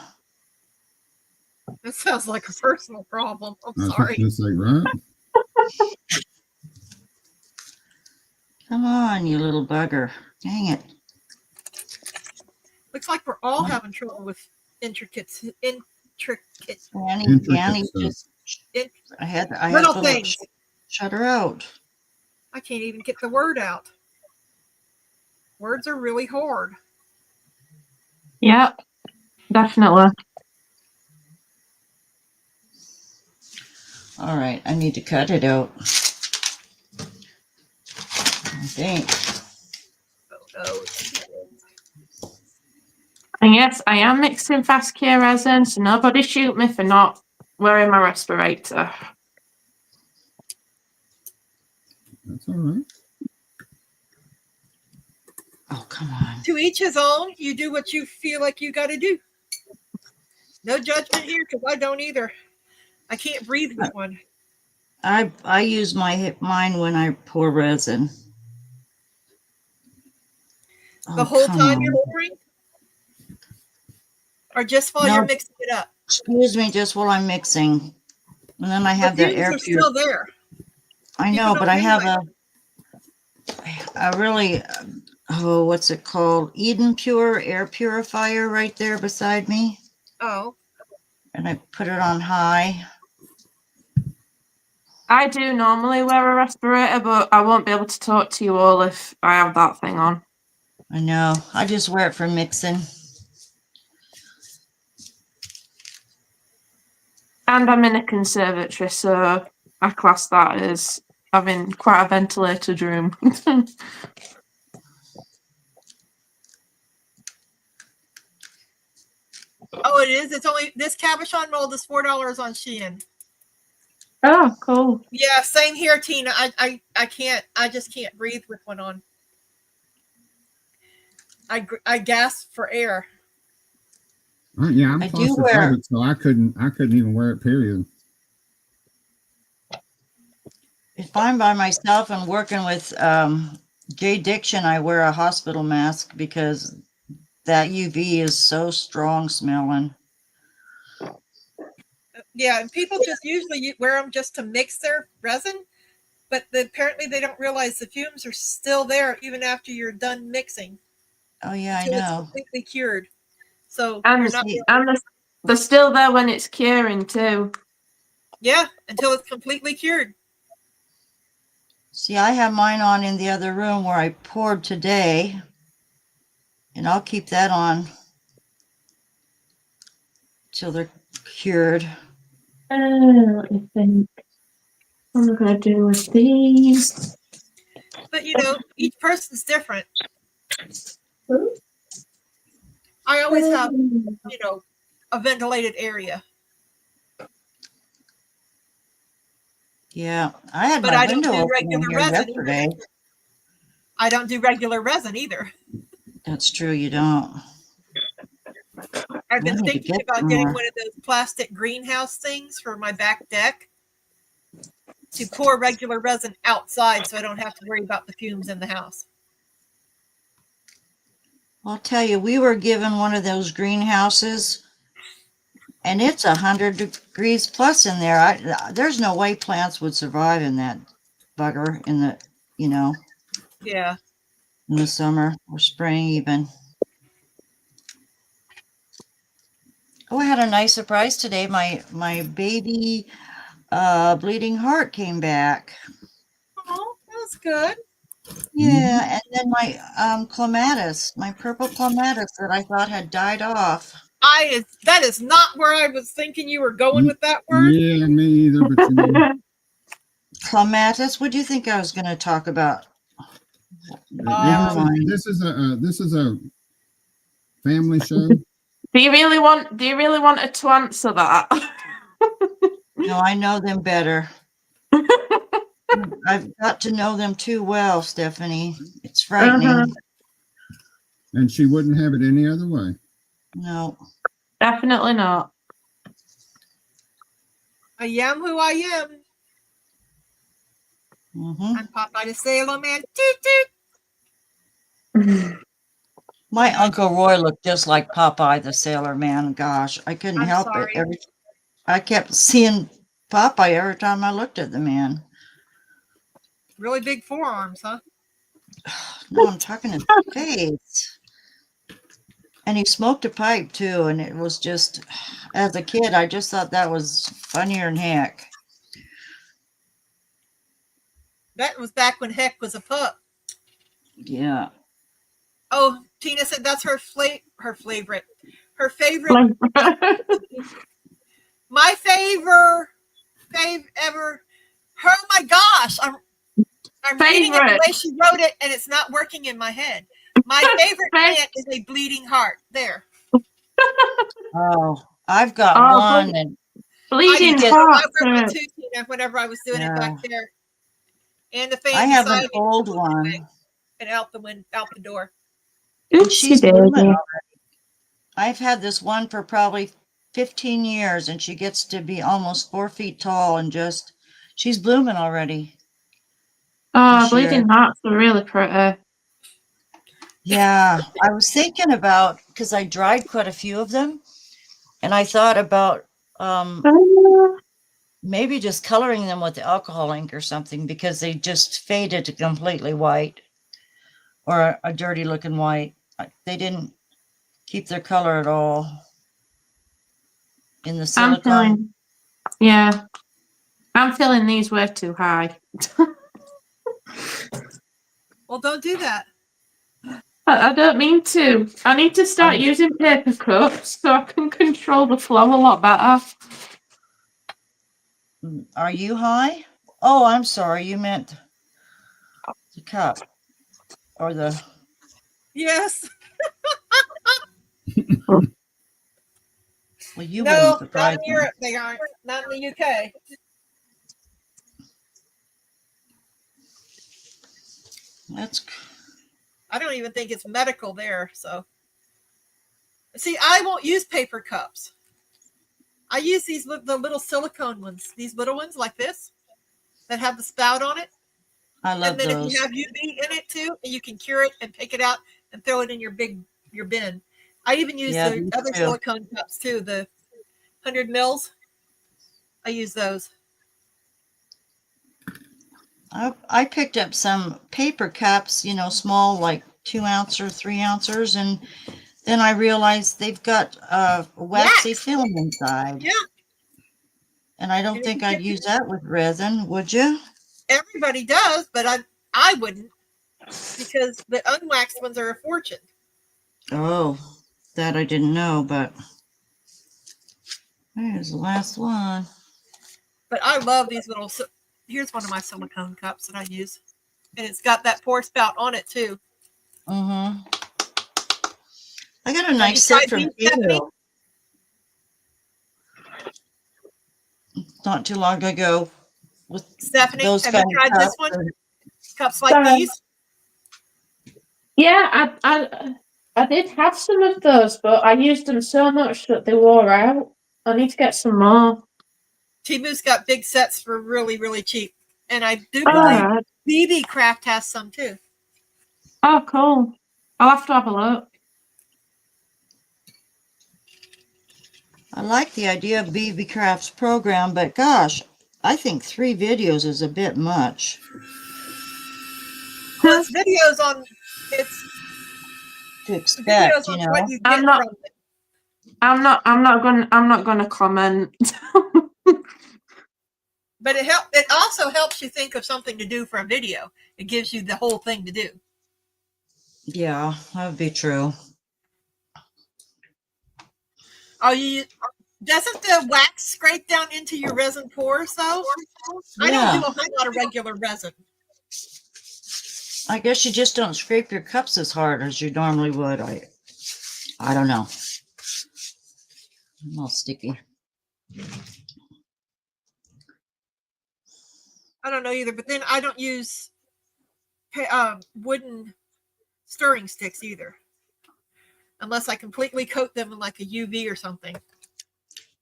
That sounds like a personal problem. I'm I was sorry. going to say, right? Come on, you little bugger. Dang it. Looks like we're all having trouble with intricate Danny Intricate stuff. just, I had little to things. shut her out. I can't even get the word out. Words are really hard. Yeah, definitely. All right, I need to cut it out. I think. Oh, And yes, I am mixing fast cure resin, so nobody shoot me for not wearing my respirator. That's all right. Oh, come on. to each his own. You do what you feel like you got to do. No judgment here, because I don't either. I can't breathe with one. I use mine when I pour resin. The Oh, whole come time on. you're pouring, or just while No. you're mixing it up. Excuse me, just while I'm mixing. And then I have The the fumes air are pure. still there. I people know, don't but I have realize a really, oh, what's it called? Eden Pure air purifier right there beside me. Oh, And I put it on high. I do normally wear a respirator, but I won't be able to talk to you all if I have that thing on. I know. I just wear it for mixing. And I'm in a conservatory, so I class that as having quite a ventilated room. oh, it is. It's only this cabochon mold is $4 on Shein. Oh, cool. Yeah, same here, Tina. I can't. I just can't breathe with one on. I gasp for air. Yeah, I'm I do wear. claustrophobic, so I couldn't even wear it, period. If I'm by myself and working with Jay Diction, I wear a hospital mask because that UV is so strong smelling. Yeah, and people just usually wear them just to mix their resin, but apparently they don't realize the fumes are still there even after you're done mixing. Oh yeah, I Until it's know. completely cured. So And, you're not. they're still there when it's curing too. Yeah, until it's completely cured. See, I have mine on in the other room where I poured today, and I'll keep that on till they're cured. Let me think. What am I going to do with these? But each person's different. I always have, a ventilated area. Yeah, I had But my I don't window do open in regular here resin yesterday. either. I don't do regular resin either. That's true, you don't. I've been I need to thinking get about some getting more. one of those plastic greenhouse things for my back deck to pour regular resin outside so I don't have to worry about the fumes in the house. I'll tell you, we were given one of those greenhouses, and it's 100 degrees plus in there. There's no way plants would survive in that bugger in the, Yeah. in the summer or spring even. Oh, I had a nice surprise today. My baby bleeding heart came back. Oh, that's good. Yeah, and then my clematis, my purple clematis that I thought had died off. That is not where I was thinking you were going with that word. Yeah, me either. But Clematis, what do you think I was going to talk about? this is a family show. Do you really want her to answer that? No, I know them better. I've got to know them too well, Stephanie. It's frightening. And she wouldn't have it any other way. No. Definitely not. I am who I am. Hmm. I'm Popeye the Sailor Man. Toot toot. My Uncle Roy looked just like Popeye the Sailor Man. Gosh, I couldn't I'm help it. sorry. I kept seeing Popeye every time I looked at the man. Really big forearms, huh? No, I'm talking his face. And he smoked a pipe too, and it was just, as a kid, I just thought that was funnier than heck. That was back when Heck was a pup. Yeah. Oh, Tina said that's her favorite. Her favorite. My favorite fave ever. Oh my gosh! I'm reading it the Favorite. way she wrote it, and it's not working in my head. My favorite plant is a bleeding heart. There. Oh, I've got Oh, one, and bleeding get- I heart. wrote it too, Tina, whenever I was doing it back there. And the fan I have beside an me old one. and out the door. And she's Oopsie blooming daisy. already. I've had this one for probably 15 years, and she gets to be almost 4 feet tall, and just she's blooming already. Oh, this year. bleeding hearts are really pretty. Yeah, I was thinking about, because I dried quite a few of them, and I thought about maybe just coloring them with alcohol ink or something, because they just faded to completely white, or a dirty looking white. They didn't keep their color at all in the I'm silicone. feeling these way too high. Well, don't do that. I don't mean to. I need to start using paper cups so I can control the flow a lot better. Are you high? Oh, I'm sorry. You meant the cup or the. Yes. Well, you No, wouldn't not surprise in me. Europe. They aren't. Not in the UK. That's. I don't even think it's medical there. So, see, I won't use paper cups. I use the little silicone ones. These little ones like this that have the spout on it. I love And then those. if you have UV in it too, you can cure it and pick it out and throw it in your bin. I even use Yeah, the me other too. silicone cups too, the 100 mils. I use those. I picked up some paper cups, small, like 2 ounce or 3 ounces, and then I realized they've got waxy Wax. film inside. Yeah. And I don't And think I'd use that with resin, would you? everybody does, but I wouldn't, because the unwaxed ones are a fortune. Oh, that I didn't know, but there's the last one. But I love these little. Here's one of my silicone cups that I use, and it's got that pour spout on it too. Mm-hmm. I got a Have you nice set tried from these, Stephanie? Halo not too long ago with Stephanie, those have you kind tried of this cups. one? Cups like these? Yeah, I did have some of those, but I used them so much that they wore out. I need to get some more. Timu's got big sets for really, really cheap. And I do All believe right. BB Craft has some too. Oh, cool. I'll have to have a look. I like the idea of BB Craft's program, but gosh, I think 3 videos is a bit much. Well, it's videos on To expect, what you get I'm not- from it. I'm not gonna comment. But it also helps you think of something to do for a video. It gives you the whole thing to do. Yeah, that would be true. Doesn't the wax scrape down into your resin pores though? I don't do a whole lot of regular resin. I guess you just don't scrape your cups as hard as you normally would. I don't know. I'm all sticky. know either. But then I don't use wooden stirring sticks either, unless I completely coat them in like a UV or something.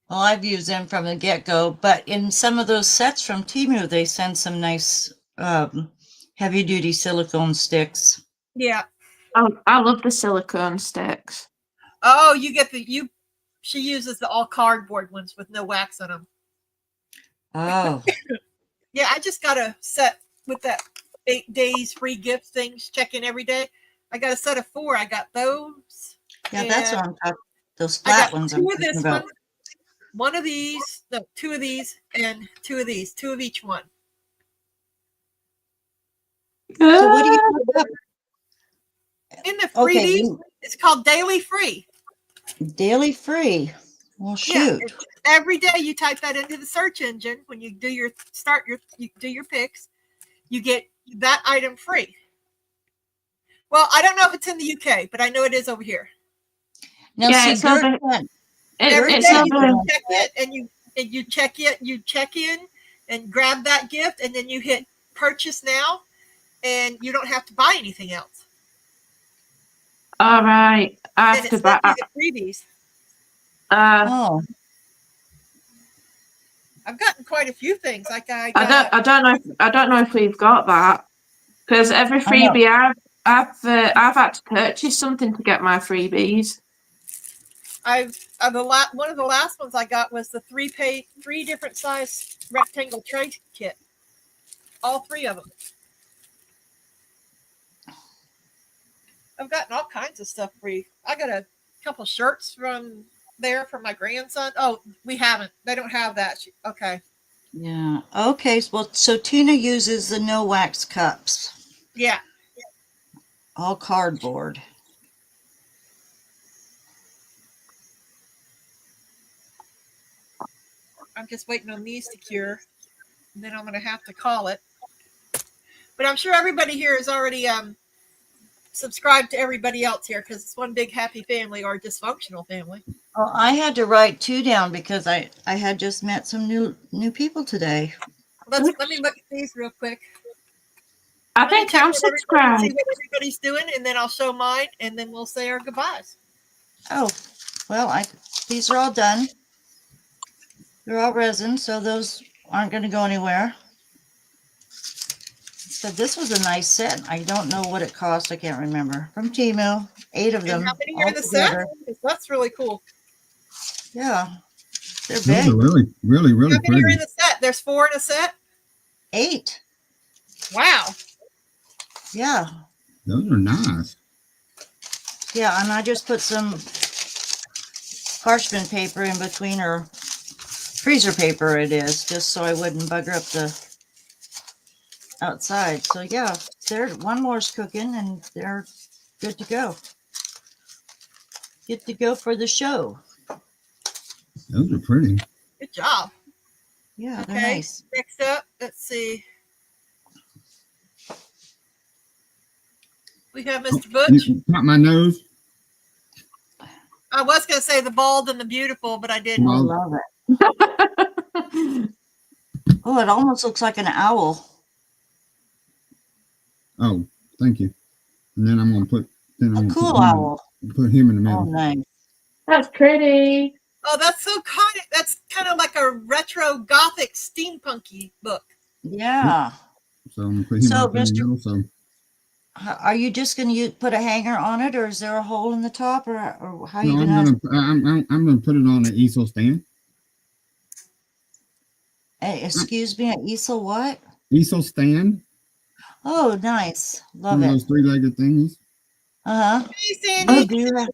Well, I've used them from the get-go, but in some of those sets from Temu, they send some nice heavy-duty silicone sticks. Yeah. Oh, I love the silicone sticks. Oh, you get she uses the all cardboard ones with no wax on them. Oh, Yeah, I just got a set with that 8 days free gift things, check in every day. I got a set of 4. I got those. yeah, that's and what I'm talking. Those I flat got ones 2 I'm of talking this about. one of these, no, 2 of these, and 2 of these, 2 of each one. So what do you put up? In the Okay, freebies, it's called Daily Free. daily free. Well, Yeah, shoot. every day you type that into the search engine when you do your picks, you get that item free. Well, I don't know if it's in the UK, but I know it is over here. Now, Yeah, see, it's over. Every It's day over. you check it and you check in and grab that gift, and then you hit purchase now, and you don't have to buy anything else. All right. I And have it to sends buy. you the freebies. Oh, I've gotten quite a few things. Like I I got, don't know if we've got that, because every I know. freebie I've had to purchase something to get my freebies. one of the last ones I got was the 3 different size rectangle tray kit. All 3 of them. I've gotten all kinds of stuff free. I got a couple shirts from there for my grandson. Oh, we haven't. They don't have that. Okay. yeah. Okay, well, so Tina uses the no wax cups, Yeah. all cardboard. I'm just waiting on these to cure. And then I'm going to have to call it. But I'm sure everybody here is already subscribed to everybody else here because it's one big happy family or dysfunctional family. Well, I had to write 2 down because I had just met some new people today. Let me look at these real quick. I Let me think check I'm with everybody and see subscribed. what everybody's doing, and then I'll show mine, and then we'll say our goodbyes. Oh, well, these are all done. They're all resin, so those aren't going to go anywhere. So this was a nice set. I don't know what it cost. I can't remember. From Temu, 8 of And them how many are all in the set? together. That's really cool. Yeah, they're Those big. are really, really, really How many are pretty. in the set? There's 4 in a set? 8. Wow. Yeah. Those are nice. Yeah, and I just put some parchment paper in between, or freezer paper it is, just so I wouldn't bugger up the outside. So yeah, one more's cooking and they're good to go. Good to go for the show. Those are pretty. Good job. Yeah, they're Okay. nice. Next up, let's see. We have Mr. Butch. You got my nose? I was going to say the bald and the beautiful, but I I didn't. Well, love it. Oh, it almost looks like an owl. oh, thank you. And then I'm gonna put A cool owl. put him in the Oh, middle. nice. That's pretty. Oh, that's that's kind of like a retro gothic steampunky book. Yeah. So I'm gonna put him So, right there in the Mr. middle. So Are you just going to put a hanger on it, or is there a hole in the top, or how are no, you I'm going to? I'm gonna put it on an easel stand. Excuse me, an easel what? Easel stand. Oh, nice. Love One of it. those 3-legged thingies. Uh-huh. Hey, Oh, Sandy. do you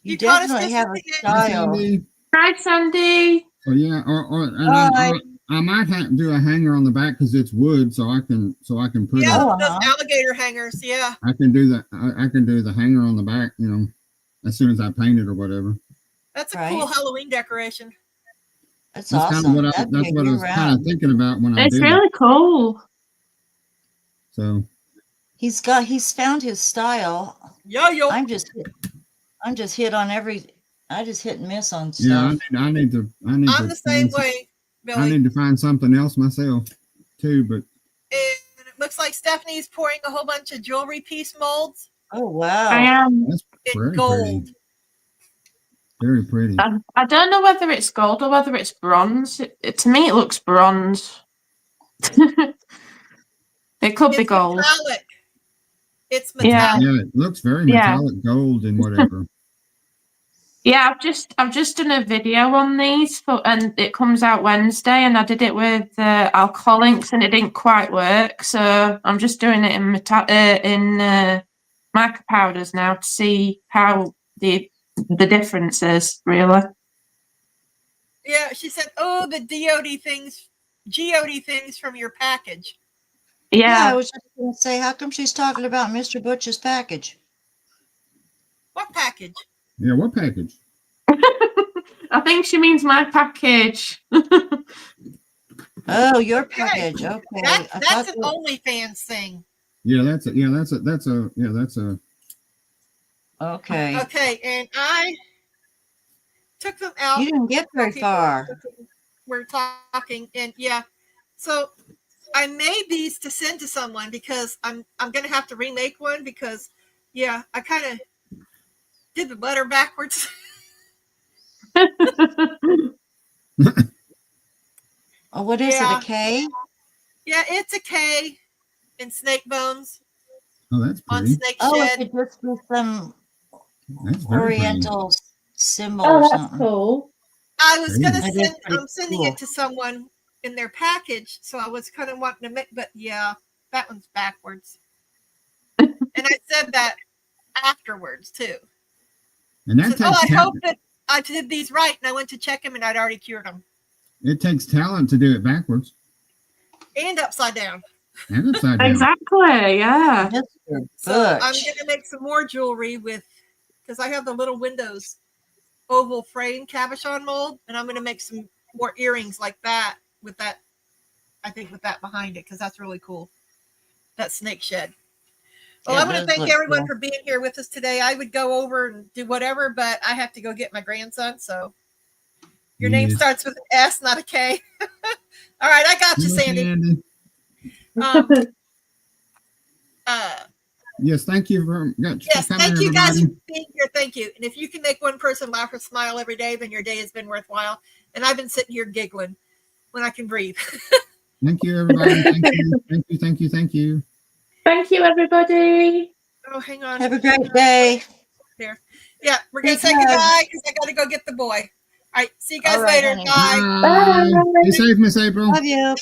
You taught us definitely this have a again. Hi, style. Sandy. Hi, Sandy. Oh yeah, and Bye. I might do a hanger on the back because it's wood, so I can put Yeah, Oh, those uh-huh. alligator hangers. Yeah. I can do that. I can do the hanger on the back, as soon as I paint it or whatever. That's a Right. cool Halloween decoration. That's That's kind of awesome. what That'd that's be what I was kind of year-round. thinking about when I It's did it. really cool. So He's found his style. Yo. I'm just hit on I just hit and miss on yeah, stuff. I need to I'm the same way, I Billy. need to find something else myself too, but And it looks like Stephanie's pouring a whole bunch of jewelry piece molds Oh, I wow. am. that's in very gold. pretty. Very pretty. I don't know whether it's gold or whether it's bronze. To me, it looks bronze. It could be It's gold. metallic. It's Yeah. metallic. Yeah, it looks very Yeah. metallic gold and whatever. Yeah, I've just done a video on these and it comes out Wednesday, and I did it with alcoholics and it didn't quite work, so I'm just doing it in mica powders now to see how the difference is really. Yeah, she said, "Oh, the DOD things, GOD things from your package." Yeah, I Yeah, was just going to say, how come she's talking about Mr. Butch's package? What package? Yeah, what package? I think she means my package. Oh, your Okay, package. Okay. I that's thought an that- OnlyFans thing. Yeah, that's a okay. Okay, and I took them out. You didn't get very People far. were talking, and yeah, so I made these to send to someone because I'm gonna have to remake one because yeah, I kind of did the letter backwards. Oh, what is it? Yeah. A K? Yeah, it's a K in snake bones oh, that's on pretty. snake Oh, it shed. could just be some That's very pretty. Oriental symbol Oh, or that's something. cool. I was gonna That is send. pretty I'm sending cool. it to someone in their package, so I was kind of wanting to make. But yeah, that one's backwards. And I said that afterwards too. And I that said, "Oh, takes I hope talent. that I did these right." And I went to check them, and I'd already cured them It takes talent to do it backwards and upside down. and upside down. Exactly. Yeah. Mr. So I'm Butch. gonna make some more jewelry with because I have the little windows oval frame cabochon mold, and I'm gonna make some more earrings like that with that. I think with that behind it because that's really cool. That snake shed. Well, Yeah, I it want to does thank look everyone cool. for being here with us today. I would go over and do whatever, but I have to go get my grandson. So your name Yes. starts with an S, not a K. All right, I got you, Yes, Sandy. Andy. Um, Yes, thank you for yes, coming, thank you guys everybody. for being here. Thank you. And if you can make one person laugh or smile every day, then your day has been worthwhile. And I've been sitting here giggling when I can breathe. Thank you, everybody. Thank you. Thank you. Thank you. Thank you. Thank you, everybody. Oh, hang on. Have a great day. There. Yeah, we're going to Big say hug. goodbye because I got to go get the boy. All right, see you guys All right, later. honey. Bye. Bye. Bye. Be safe, Miss April. Love you.